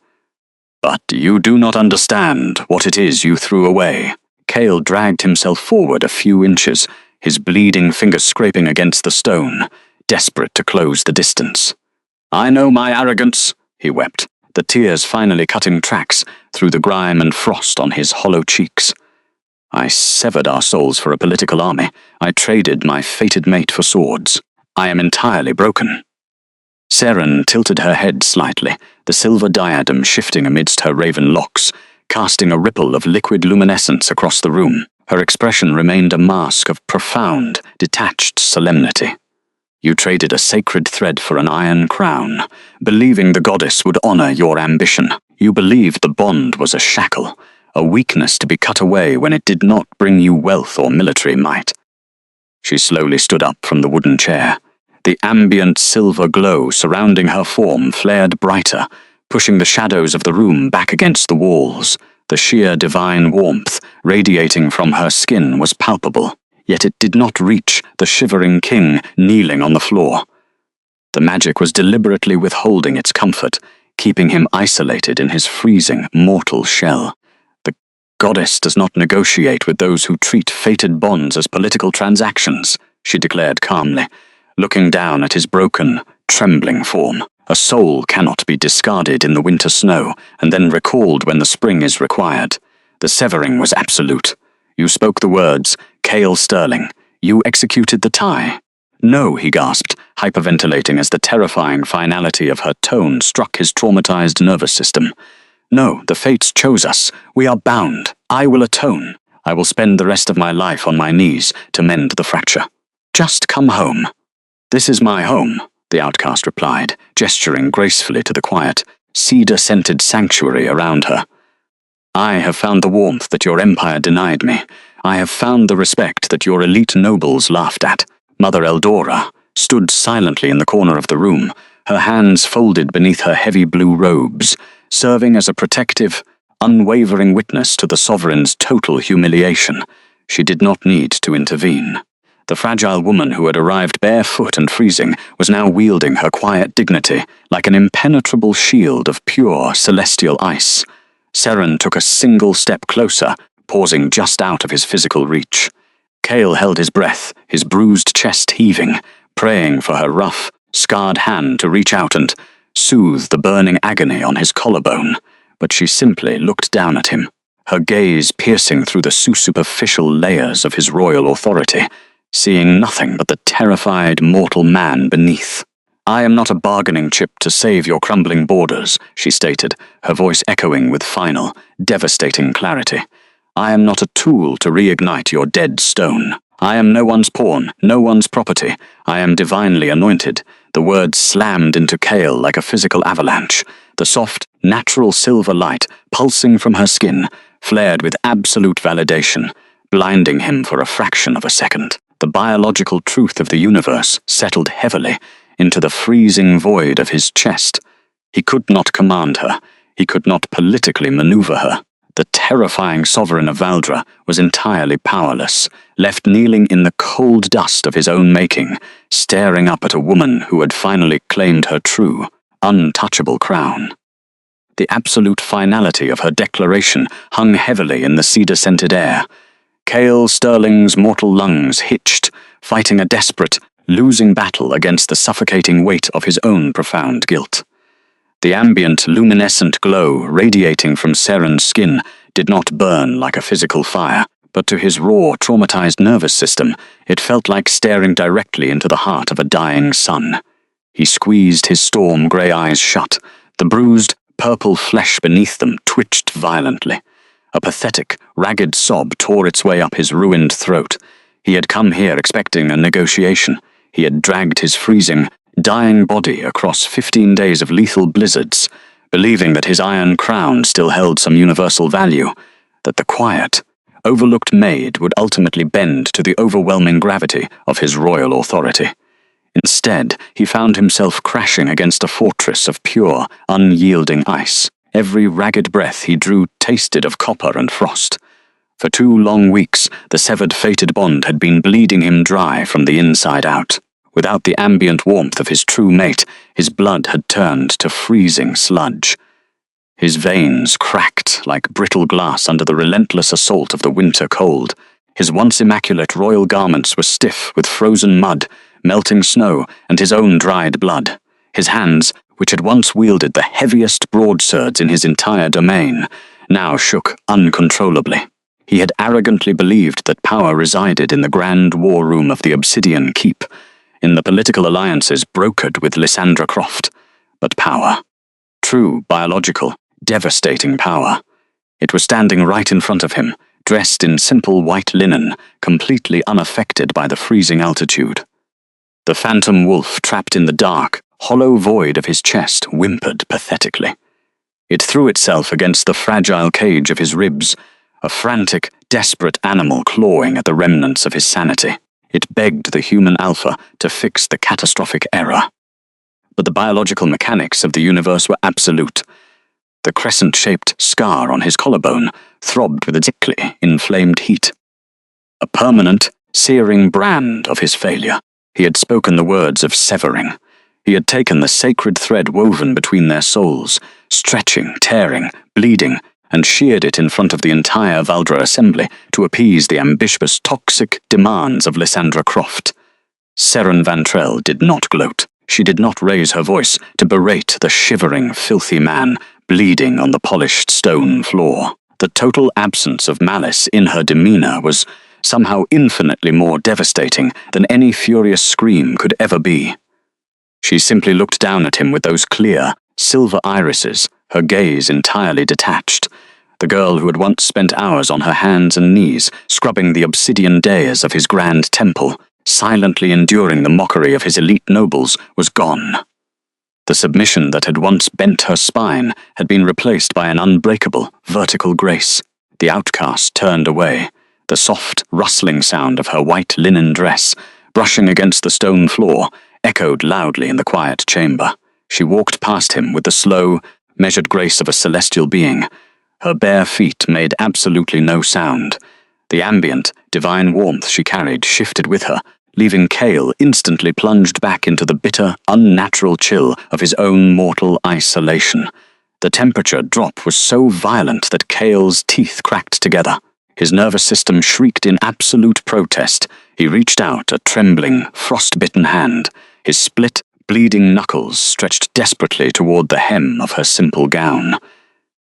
A: But you do not understand what it is you threw away. Cale dragged himself forward a few inches, his bleeding fingers scraping against the stone, desperate to close the distance. I know my arrogance, he wept, the tears finally cutting tracks through the grime and frost on his hollow cheeks. I severed our souls for a political army. I traded my fated mate for swords. I am entirely broken. Seren tilted her head slightly, the silver diadem shifting amidst her raven locks, casting a ripple of liquid luminescence across the room. Her expression remained a mask of profound, detached solemnity. You traded a sacred thread for an iron crown, believing the goddess would honor your ambition. You believed the bond was a shackle, a weakness to be cut away when it did not bring you wealth or military might. She slowly stood up from the wooden chair. The ambient silver glow surrounding her form flared brighter, pushing the shadows of the room back against the walls. The sheer divine warmth radiating from her skin was palpable. yet it did not reach the shivering king kneeling on the floor. The magic was deliberately withholding its comfort, keeping him isolated in his freezing, mortal shell. The goddess does not negotiate with those who treat fated bonds as political transactions, she declared calmly, looking down at his broken, trembling form. A soul cannot be discarded in the winter snow and then recalled when the spring is required. The severing was absolute. You spoke the words, Cale Sterling. You executed the tie. No, he gasped, hyperventilating as the terrifying finality of her tone struck his traumatized nervous system. No, the fates chose us. We are bound. I will atone. I will spend the rest of my life on my knees to mend the fracture. Just come home. This is my home, the outcast replied, gesturing gracefully to the quiet, cedar-scented sanctuary around her. I have found the warmth that your empire denied me. I have found the respect that your elite nobles laughed at. Mother Eldora stood silently in the corner of the room, her hands folded beneath her heavy blue robes, serving as a protective, unwavering witness to the sovereign's total humiliation. She did not need to intervene. The fragile woman who had arrived barefoot and freezing was now wielding her quiet dignity like an impenetrable shield of pure celestial ice. Seren took a single step closer, pausing just out of his physical reach. Cale held his breath, his bruised chest heaving, praying for her rough, scarred hand to reach out and soothe the burning agony on his collarbone, but she simply looked down at him, her gaze piercing through the superficial layers of his royal authority, seeing nothing but the terrified mortal man beneath. I am not a bargaining chip to save your crumbling borders, she stated, her voice echoing with final, devastating clarity. I am not a tool to reignite your dead stone. I am no one's pawn, no one's property. I am divinely anointed. The words slammed into Cale like a physical avalanche. The soft, natural silver light, pulsing from her skin, flared with absolute validation, blinding him for a fraction of a second. The biological truth of the universe settled heavily into the freezing void of his chest. He could not command her. He could not politically maneuver her. The terrifying sovereign of Valdra was entirely powerless, left kneeling in the cold dust of his own making, staring up at a woman who had finally claimed her true, untouchable crown. The absolute finality of her declaration hung heavily in the cedar-scented air. Cale Sterling's mortal lungs hitched, fighting a desperate, losing battle against the suffocating weight of his own profound guilt. The ambient, luminescent glow radiating from Seren's skin did not burn like a physical fire, but to his raw, traumatized nervous system, it felt like staring directly into the heart of a dying sun. He squeezed his storm-grey eyes shut. The bruised, purple flesh beneath them twitched violently. A pathetic, ragged sob tore its way up his ruined throat. He had come here expecting a negotiation. He had dragged his freezing, dying body across 15 days of lethal blizzards, believing that his iron crown still held some universal value, that the quiet, overlooked maid would ultimately bend to the overwhelming gravity of his royal authority. Instead, he found himself crashing against a fortress of pure, unyielding ice. Every ragged breath he drew tasted of copper and frost. For 2 long weeks, the severed fated bond had been bleeding him dry from the inside out. Without the ambient warmth of his true mate, his blood had turned to freezing sludge. His veins cracked like brittle glass under the relentless assault of the winter cold. His once immaculate royal garments were stiff with frozen mud, melting snow, and his own dried blood. His hands, which had once wielded the heaviest broadswords in his entire domain, now shook uncontrollably. He had arrogantly believed that power resided in the grand war room of the Obsidian Keep, in the political alliances brokered with Lysandra Croft. But power, true, biological, devastating power, it was standing right in front of him, dressed in simple white linen, completely unaffected by the freezing altitude. The phantom wolf trapped in the dark, hollow void of his chest whimpered pathetically. It threw itself against the fragile cage of his ribs, a frantic, desperate animal clawing at the remnants of his sanity. It begged the human alpha to fix the catastrophic error. But the biological mechanics of the universe were absolute. The crescent-shaped scar on his collarbone throbbed with a sickly, inflamed heat. A permanent, searing brand of his failure. He had spoken the words of severing. He had taken the sacred thread woven between their souls, stretching, tearing, bleeding, and sheared it in front of the entire Valdra assembly to appease the ambitious, toxic demands of Lysandra Croft. Seren Vantrell did not gloat. She did not raise her voice to berate the shivering, filthy man bleeding on the polished stone floor. The total absence of malice in her demeanor was somehow infinitely more devastating than any furious scream could ever be. She simply looked down at him with those clear, silver irises, her gaze entirely detached. The girl who had once spent hours on her hands and knees, scrubbing the obsidian dais of his grand temple, silently enduring the mockery of his elite nobles, was gone. The submission that had once bent her spine had been replaced by an unbreakable, vertical grace. The outcast turned away. The soft, rustling sound of her white linen dress, brushing against the stone floor, echoed loudly in the quiet chamber. She walked past him with the slow, measured grace of a celestial being. Her bare feet made absolutely no sound. The ambient, divine warmth she carried shifted with her, leaving Cale instantly plunged back into the bitter, unnatural chill of his own mortal isolation. The temperature drop was so violent that Cale's teeth cracked together. His nervous system shrieked in absolute protest. He reached out a trembling, frost-bitten hand. His split, bleeding knuckles stretched desperately toward the hem of her simple gown.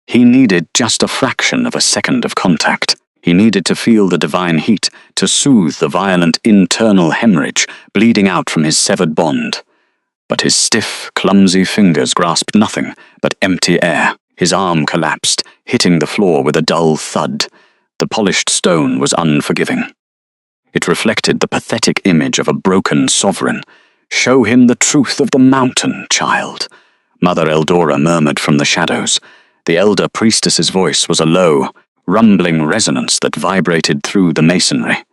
A: He needed just a fraction of a second of contact. He needed to feel the divine heat, to soothe the violent internal hemorrhage bleeding out from his severed bond. But his stiff, clumsy fingers grasped nothing but empty air. His arm collapsed, hitting the floor with a dull thud. The polished stone was unforgiving. It reflected the pathetic image of a broken sovereign. "Show him the truth of the mountain, child," Mother Eldora murmured from the shadows. The elder priestess's voice was a low, rumbling resonance that vibrated through the masonry.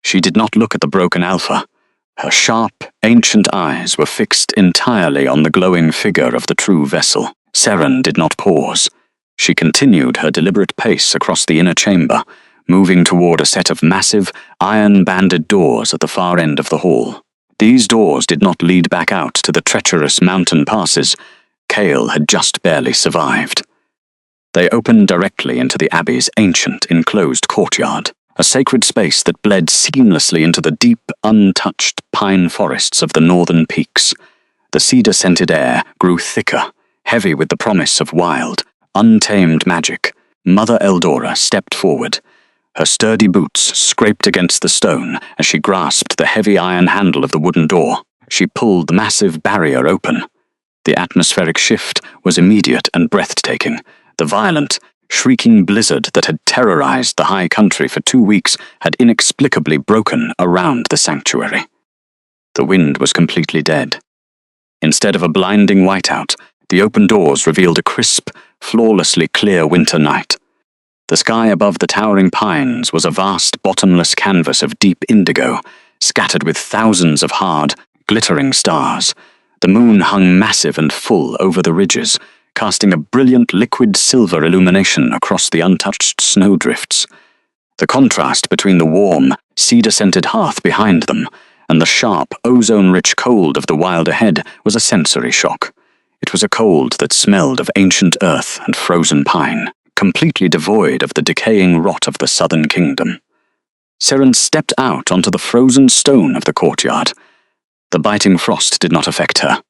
A: She did not look at the broken alpha. Her sharp, ancient eyes were fixed entirely on the glowing figure of the true vessel. Seren did not pause. She continued her deliberate pace across the inner chamber, moving toward a set of massive, iron-banded doors at the far end of the hall. These doors did not lead back out to the treacherous mountain passes. Cale had just barely survived. They opened directly into the Abbey's ancient, enclosed courtyard, a sacred space that bled seamlessly into the deep, untouched pine forests of the northern peaks. The cedar-scented air grew thicker, heavy with the promise of wild, untamed magic. Mother Eldora stepped forward. Her sturdy boots scraped against the stone as she grasped the heavy iron handle of the wooden door. She pulled the massive barrier open. The atmospheric shift was immediate and breathtaking. The violent, shrieking blizzard that had terrorized the high country for 2 weeks had inexplicably broken around the sanctuary. The wind was completely dead. Instead of a blinding whiteout, the open doors revealed a crisp, flawlessly clear winter night. The sky above the towering pines was a vast, bottomless canvas of deep indigo, scattered with thousands of hard, glittering stars. The moon hung massive and full over the ridges, casting a brilliant liquid silver illumination across the untouched snowdrifts. The contrast between the warm, cedar-scented hearth behind them and the sharp, ozone-rich cold of the wild ahead was a sensory shock. It was a cold that smelled of ancient earth and frozen pine, completely devoid of the decaying rot of the southern kingdom. Seren stepped out onto the frozen stone of the courtyard. The biting frost did not affect her.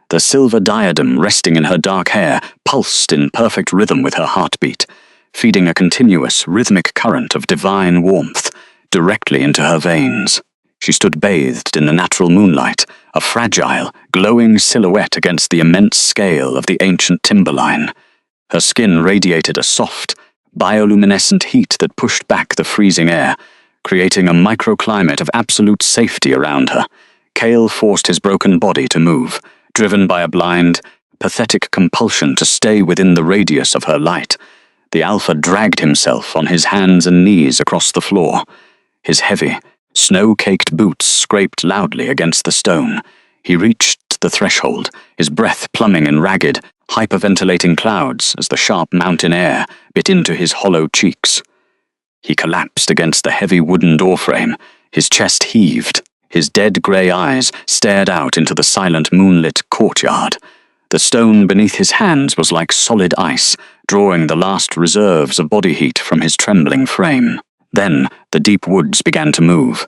A: The silver diadem resting in her dark hair pulsed in perfect rhythm with her heartbeat, feeding a continuous, rhythmic current of divine warmth directly into her veins. She stood bathed in the natural moonlight, a fragile, glowing silhouette against the immense scale of the ancient timberline. Her skin radiated a soft, bioluminescent heat that pushed back the freezing air, creating a microclimate of absolute safety around her. Cale forced his broken body to move, driven by a blind, pathetic compulsion to stay within the radius of her light. The alpha dragged himself on his hands and knees across the floor. His heavy, snow-caked boots scraped loudly against the stone. He reached the threshold, his breath plumbing in ragged, hyperventilating clouds as the sharp mountain air bit into his hollow cheeks. He collapsed against the heavy wooden doorframe. His chest heaved. His dead grey eyes stared out into the silent moonlit courtyard. The stone beneath his hands was like solid ice, drawing the last reserves of body heat from his trembling frame. Then the deep woods began to move.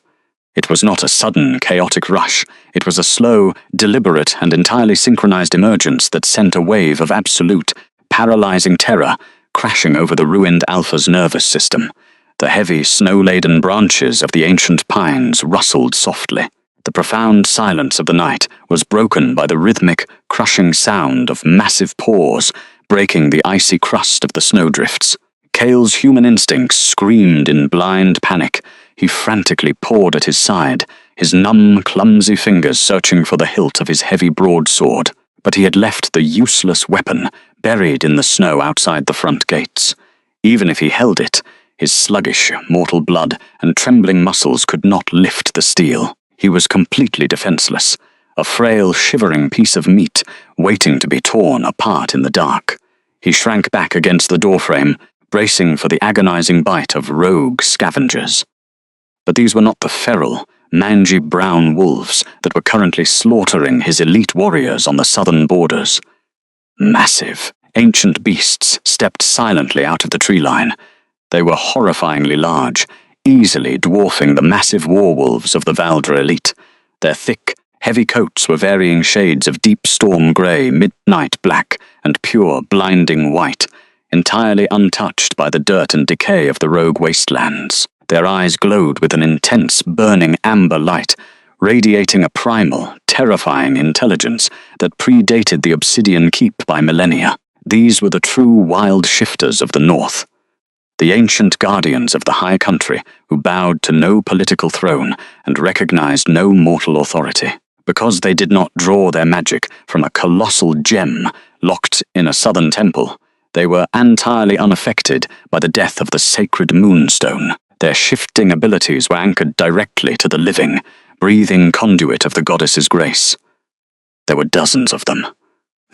A: It was not a sudden, chaotic rush. It was a slow, deliberate, and entirely synchronized emergence that sent a wave of absolute, paralyzing terror crashing over the ruined Alpha's nervous system. The heavy, snow-laden branches of the ancient pines rustled softly. The profound silence of the night was broken by the rhythmic, crushing sound of massive paws breaking the icy crust of the snowdrifts. Cale's human instincts screamed in blind panic. He frantically pawed at his side, his numb, clumsy fingers searching for the hilt of his heavy broadsword. But he had left the useless weapon buried in the snow outside the front gates. Even if he held it, his sluggish, mortal blood and trembling muscles could not lift the steel. He was completely defenseless, a frail, shivering piece of meat waiting to be torn apart in the dark. He shrank back against the doorframe, bracing for the agonizing bite of rogue scavengers. But these were not the feral, mangy brown wolves that were currently slaughtering his elite warriors on the southern borders. Massive, ancient beasts stepped silently out of the tree line. They were horrifyingly large, easily dwarfing the massive warwolves of the Valdra elite. Their thick, heavy coats were varying shades of deep storm grey, midnight black, and pure, blinding white, entirely untouched by the dirt and decay of the rogue wastelands. Their eyes glowed with an intense, burning amber light, radiating a primal, terrifying intelligence that predated the Obsidian Keep by millennia. These were the true wild shifters of the North, the ancient guardians of the high country who bowed to no political throne and recognized no mortal authority. Because they did not draw their magic from a colossal gem locked in a southern temple, they were entirely unaffected by the death of the sacred moonstone. Their shifting abilities were anchored directly to the living, breathing conduit of the goddess's grace. There were dozens of them,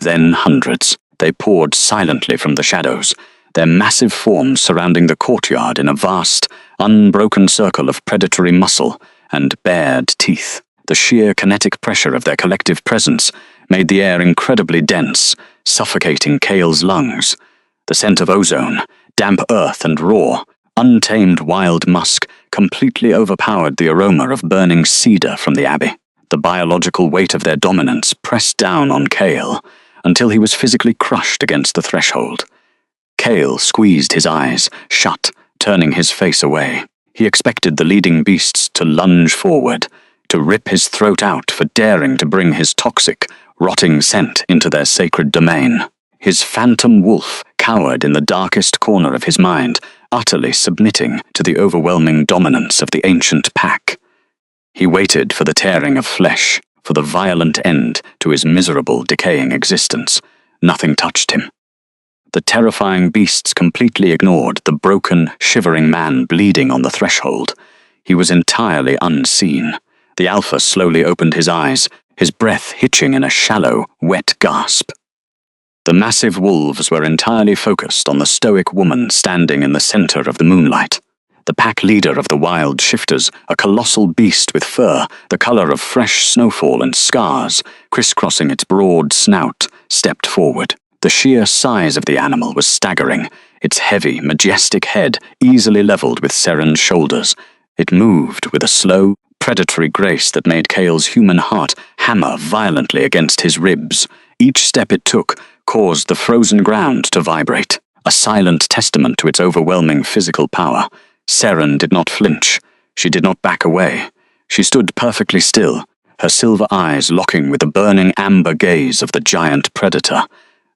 A: then hundreds. They poured silently from the shadows, their massive forms surrounding the courtyard in a vast, unbroken circle of predatory muscle and bared teeth. The sheer kinetic pressure of their collective presence made the air incredibly dense, suffocating Cale's lungs. The scent of ozone, damp earth and raw, untamed wild musk completely overpowered the aroma of burning cedar from the abbey. The biological weight of their dominance pressed down on Cale until he was physically crushed against the threshold. Cale squeezed his eyes shut, turning his face away. He expected the leading beasts to lunge forward, to rip his throat out for daring to bring his toxic, rotting scent into their sacred domain. His phantom wolf cowered in the darkest corner of his mind, utterly submitting to the overwhelming dominance of the ancient pack. He waited for the tearing of flesh, for the violent end to his miserable, decaying existence. Nothing touched him. The terrifying beasts completely ignored the broken, shivering man bleeding on the threshold. He was entirely unseen. The Alpha slowly opened his eyes, his breath hitching in a shallow, wet gasp. The massive wolves were entirely focused on the stoic woman standing in the center of the moonlight. The pack leader of the wild shifters, a colossal beast with fur, the color of fresh snowfall and scars, crisscrossing its broad snout, stepped forward. The sheer size of the animal was staggering, its heavy, majestic head easily leveled with Seren's shoulders. It moved with a slow, predatory grace that made Cale's human heart hammer violently against his ribs. Each step it took caused the frozen ground to vibrate, a silent testament to its overwhelming physical power. Seren did not flinch. She did not back away. She stood perfectly still, her silver eyes locking with the burning amber gaze of the giant predator.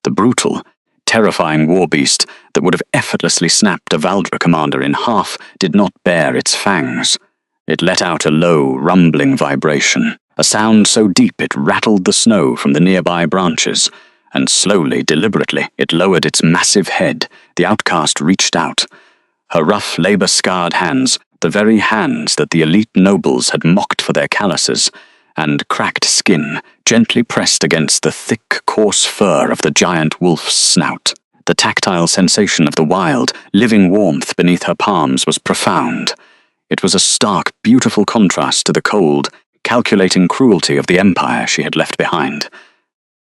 A: The brutal, terrifying warbeast that would have effortlessly snapped a Valdra commander in half did not bare its fangs. It let out a low, rumbling vibration, a sound so deep it rattled the snow from the nearby branches, and slowly, deliberately, it lowered its massive head. The outcast reached out. Her rough, labor-scarred hands, the very hands that the elite nobles had mocked for their calluses, and cracked skin, gently pressed against the thick, coarse fur of the giant wolf's snout. The tactile sensation of the wild, living warmth beneath her palms was profound. It was a stark, beautiful contrast to the cold, calculating cruelty of the empire she had left behind.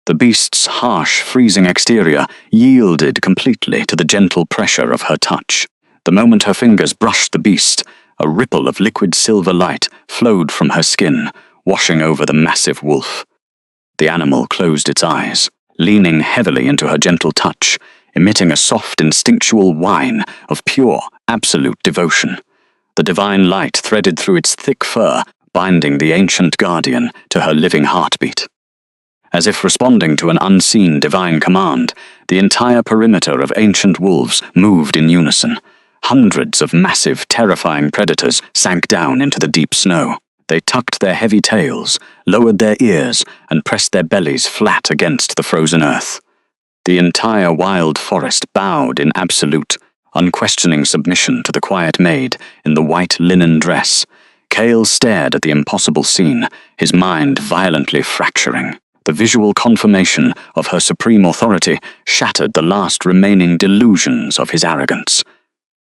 A: The beast's harsh, freezing exterior yielded completely to the gentle pressure of her touch. The moment her fingers brushed the beast, a ripple of liquid silver light flowed from her skin, washing over the massive wolf. The animal closed its eyes, leaning heavily into her gentle touch, emitting a soft, instinctual whine of pure, absolute devotion. The divine light threaded through its thick fur, binding the ancient guardian to her living heartbeat. As if responding to an unseen divine command, the entire perimeter of ancient wolves moved in unison. Hundreds of massive, terrifying predators sank down into the deep snow. They tucked their heavy tails, lowered their ears, and pressed their bellies flat against the frozen earth. The entire wild forest bowed in absolute, unquestioning submission to the quiet maid in the white linen dress. Cale stared at the impossible scene, his mind violently fracturing. The visual confirmation of her supreme authority shattered the last remaining delusions of his arrogance.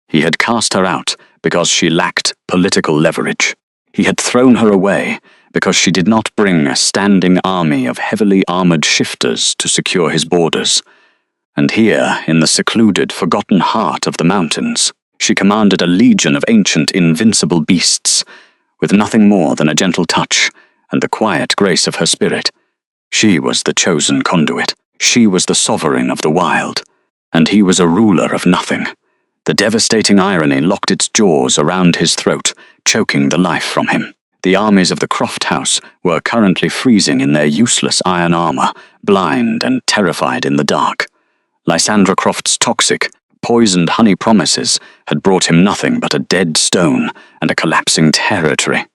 A: He had cast her out because she lacked political leverage. He had thrown her away because she did not bring a standing army of heavily armored shifters to secure his borders. And here, in the secluded, forgotten heart of the mountains, she commanded a legion of ancient, invincible beasts, with nothing more than a gentle touch and the quiet grace of her spirit. She was the chosen conduit. She was the sovereign of the wild, and he was a ruler of nothing. The devastating irony locked its jaws around his throat, choking the life from him. The armies of the Croft House were currently freezing in their useless iron armor, blind and terrified in the dark. Lysandra Croft's toxic, poisoned honey promises had brought him nothing but a dead stone and a collapsing territory.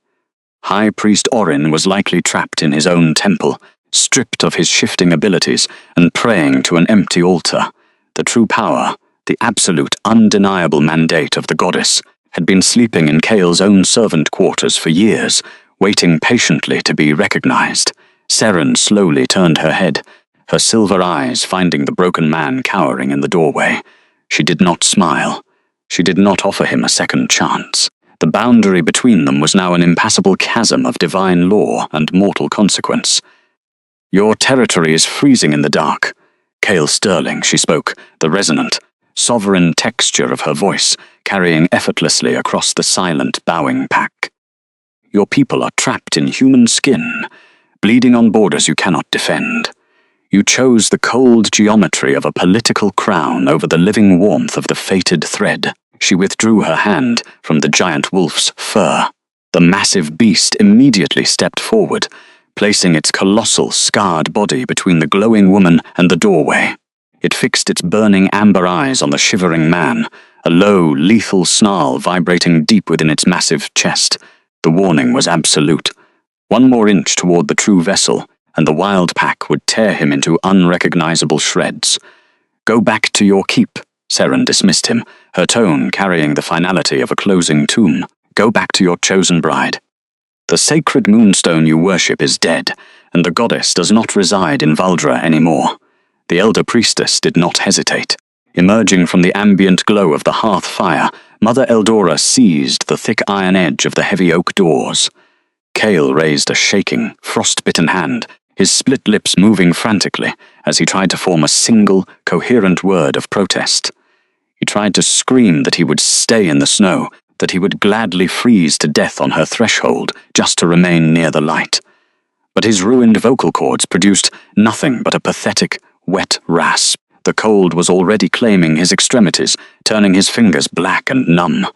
A: High Priest Orin was likely trapped in his own temple, stripped of his shifting abilities and praying to an empty altar. The true power, the absolute, undeniable mandate of the goddess, had been sleeping in Cale's own servant quarters for years, waiting patiently to be recognized. Seren slowly turned her head, her silver eyes finding the broken man cowering in the doorway. She did not smile. She did not offer him a second chance. The boundary between them was now an impassable chasm of divine law and mortal consequence. "Your territory is freezing in the dark." Cale Sterling, she spoke, the resonant, sovereign texture of her voice carrying effortlessly across the silent, bowing pack. "Your people are trapped in human skin, bleeding on borders you cannot defend. You chose the cold geometry of a political crown over the living warmth of the fated thread." She withdrew her hand from the giant wolf's fur. The massive beast immediately stepped forward, placing its colossal, scarred body between the glowing woman and the doorway. It fixed its burning amber eyes on the shivering man, a low, lethal snarl vibrating deep within its massive chest. The warning was absolute. One more inch toward the true vessel, and the wild pack would tear him into unrecognizable shreds. "Go back to your keep," Seren dismissed him, her tone carrying the finality of a closing tomb. "Go back to your chosen bride. The sacred moonstone you worship is dead, and the goddess does not reside in Valdra anymore." The elder priestess did not hesitate. Emerging from the ambient glow of the hearth fire, Mother Eldora seized the thick iron edge of the heavy oak doors. Cale raised a shaking, frost-bitten hand, his split lips moving frantically as he tried to form a single, coherent word of protest. He tried to scream that he would stay in the snow, that he would gladly freeze to death on her threshold just to remain near the light. But his ruined vocal cords produced nothing but a pathetic, wet rasp. The cold was already claiming his extremities, turning his fingers black and numb.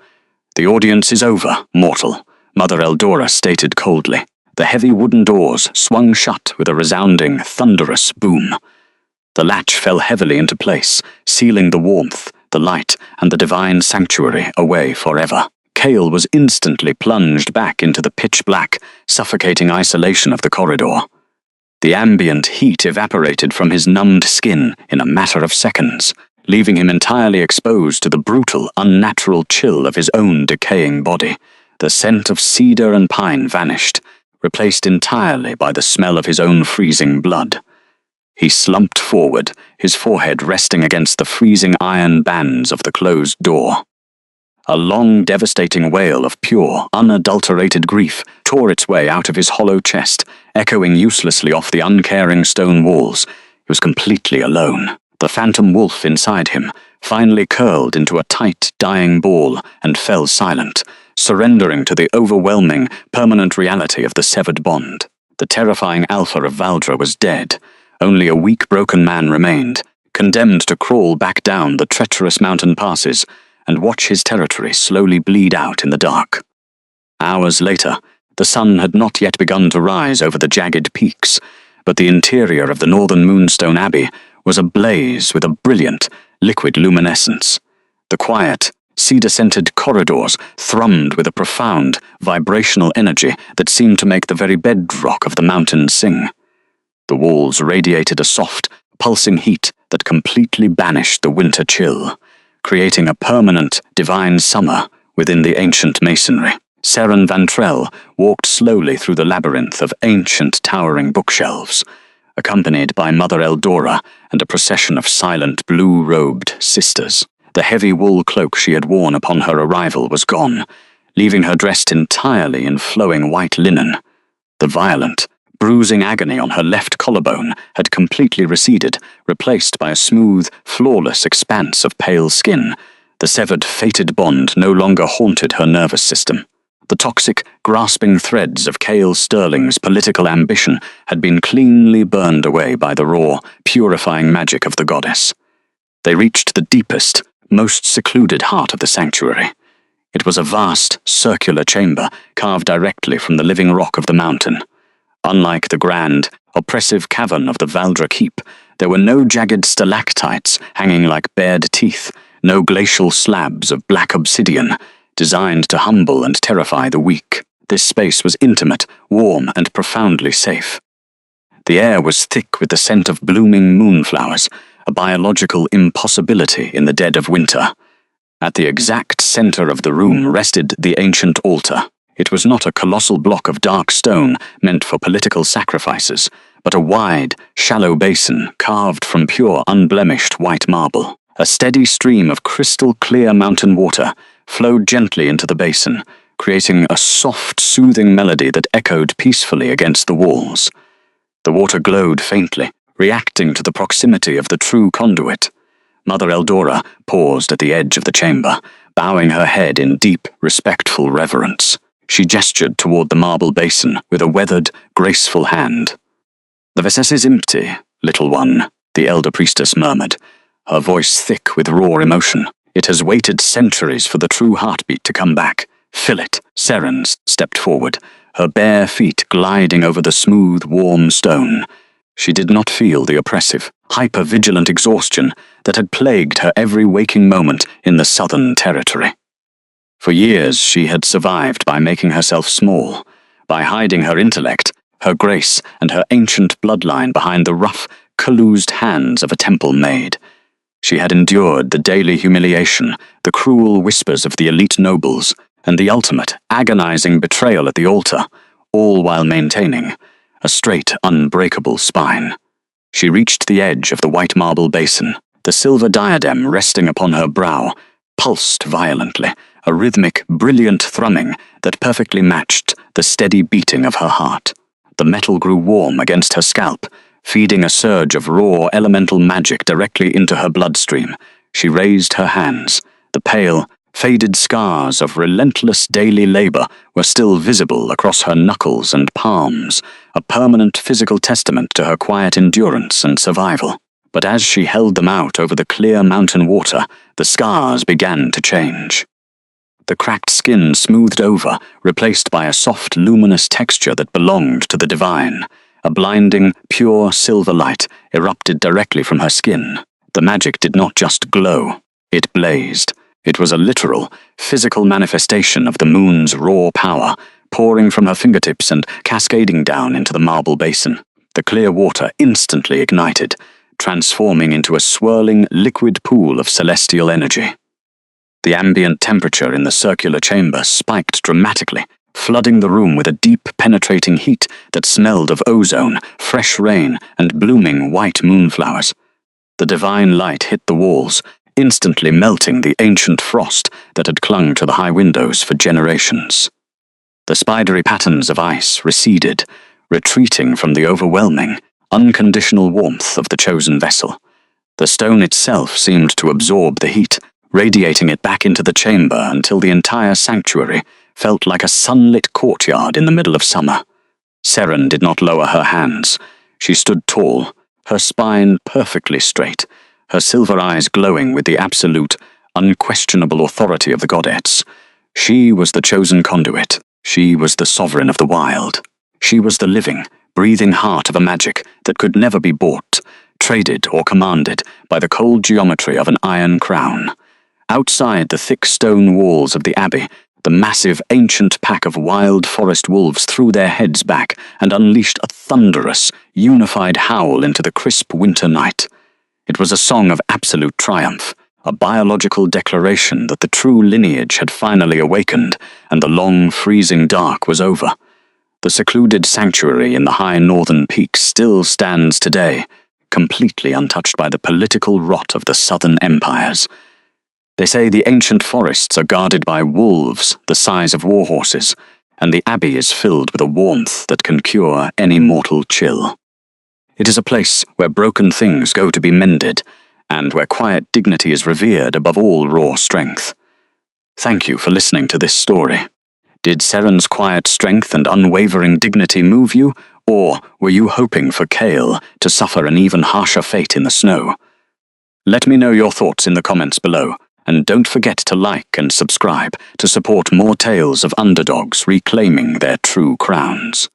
A: "The audience is over, mortal," Mother Eldora stated coldly. The heavy wooden doors swung shut with a resounding, thunderous boom. The latch fell heavily into place, sealing the warmth, the light, and the divine sanctuary away forever. Cale was instantly plunged back into the pitch-black, suffocating isolation of the corridor. The ambient heat evaporated from his numbed skin in a matter of seconds, leaving him entirely exposed to the brutal, unnatural chill of his own decaying body. The scent of cedar and pine vanished, replaced entirely by the smell of his own freezing blood. He slumped forward, his forehead resting against the freezing iron bands of the closed door. A long, devastating wail of pure, unadulterated grief tore its way out of his hollow chest, echoing uselessly off the uncaring stone walls. He was completely alone. The phantom wolf inside him finally curled into a tight, dying ball and fell silent, surrendering to the overwhelming, permanent reality of the severed bond. The terrifying alpha of Valdra was dead. Only a weak, broken man remained, condemned to crawl back down the treacherous mountain passes and watch his territory slowly bleed out in the dark. Hours later, the sun had not yet begun to rise over the jagged peaks, but the interior of the northern Moonstone Abbey was ablaze with a brilliant, liquid luminescence. The quiet, cedar-scented corridors thrummed with a profound, vibrational energy that seemed to make the very bedrock of the mountains sing. The walls radiated a soft, pulsing heat that completely banished the winter chill, creating a permanent, divine summer within the ancient masonry. Seren Vantrell walked slowly through the labyrinth of ancient, towering bookshelves, accompanied by Mother Eldora and a procession of silent, blue-robed sisters. The heavy wool cloak she had worn upon her arrival was gone, leaving her dressed entirely in flowing white linen. The violent, bruising agony on her left collarbone had completely receded, replaced by a smooth, flawless expanse of pale skin. The severed, fated bond no longer haunted her nervous system. The toxic, grasping threads of Cale Sterling's political ambition had been cleanly burned away by the raw, purifying magic of the goddess. They reached the deepest, most secluded heart of the sanctuary. It was a vast, circular chamber carved directly from the living rock of the mountain. Unlike the grand, oppressive cavern of the Valdra Keep, there were no jagged stalactites hanging like bared teeth, no glacial slabs of black obsidian, designed to humble and terrify the weak. This space was intimate, warm, and profoundly safe. The air was thick with the scent of blooming moonflowers, a biological impossibility in the dead of winter. At the exact center of the room rested the ancient altar. It was not a colossal block of dark stone meant for political sacrifices, but a wide, shallow basin carved from pure, unblemished white marble. A steady stream of crystal-clear mountain water flowed gently into the basin, creating a soft, soothing melody that echoed peacefully against the walls. The water glowed faintly, reacting to the proximity of the true conduit. Mother Eldora paused at the edge of the chamber, bowing her head in deep, respectful reverence. She gestured toward the marble basin with a weathered, graceful hand. "The vessel is empty, little one," the elder priestess murmured, her voice thick with raw emotion. "It has waited centuries for the true heartbeat to come back. Fill it." Seren stepped forward, her bare feet gliding over the smooth, warm stone. She did not feel the oppressive, hyper-vigilant exhaustion that had plagued her every waking moment in the Southern Territory. For years she had survived by making herself small, by hiding her intellect, her grace, and her ancient bloodline behind the rough, calloused hands of a temple maid. She had endured the daily humiliation, the cruel whispers of the elite nobles, and the ultimate, agonizing betrayal at the altar, all while maintaining a straight, unbreakable spine. She reached the edge of the white marble basin. The silver diadem resting upon her brow pulsed violently, a rhythmic, brilliant thrumming that perfectly matched the steady beating of her heart. The metal grew warm against her scalp, feeding a surge of raw, elemental magic directly into her bloodstream. She raised her hands. The pale, faded scars of relentless daily labor were still visible across her knuckles and palms, a permanent physical testament to her quiet endurance and survival. But as she held them out over the clear mountain water, the scars began to change. The cracked skin smoothed over, replaced by a soft, luminous texture that belonged to the divine. A blinding, pure silver light erupted directly from her skin. The magic did not just glow, it blazed. It was a literal, physical manifestation of the moon's raw power, pouring from her fingertips and cascading down into the marble basin. The clear water instantly ignited, transforming into a swirling, liquid pool of celestial energy. The ambient temperature in the circular chamber spiked dramatically, flooding the room with a deep, penetrating heat that smelled of ozone, fresh rain, and blooming white moonflowers. The divine light hit the walls, instantly melting the ancient frost that had clung to the high windows for generations. The spidery patterns of ice receded, retreating from the overwhelming, unconditional warmth of the chosen vessel. The stone itself seemed to absorb the heat, radiating it back into the chamber until the entire sanctuary felt like a sunlit courtyard in the middle of summer. Seren did not lower her hands. She stood tall, her spine perfectly straight, her silver eyes glowing with the absolute, unquestionable authority of the goddess. She was the chosen conduit. She was the sovereign of the wild. She was the living, breathing heart of a magic that could never be bought, traded, or commanded by the cold geometry of an iron crown. Outside the thick stone walls of the abbey, the massive ancient pack of wild forest wolves threw their heads back and unleashed a thunderous, unified howl into the crisp winter night. It was a song of absolute triumph, a biological declaration that the true lineage had finally awakened and the long, freezing dark was over. The secluded sanctuary in the high northern peaks still stands today, completely untouched by the political rot of the southern empires. They say the ancient forests are guarded by wolves the size of warhorses, and the abbey is filled with a warmth that can cure any mortal chill. It is a place where broken things go to be mended, and where quiet dignity is revered above all raw strength. Thank you for listening to this story. Did Seren's quiet strength and unwavering dignity move you, or were you hoping for Kael to suffer an even harsher fate in the snow? Let me know your thoughts in the comments below, and don't forget to like and subscribe to support more tales of underdogs reclaiming their true crowns.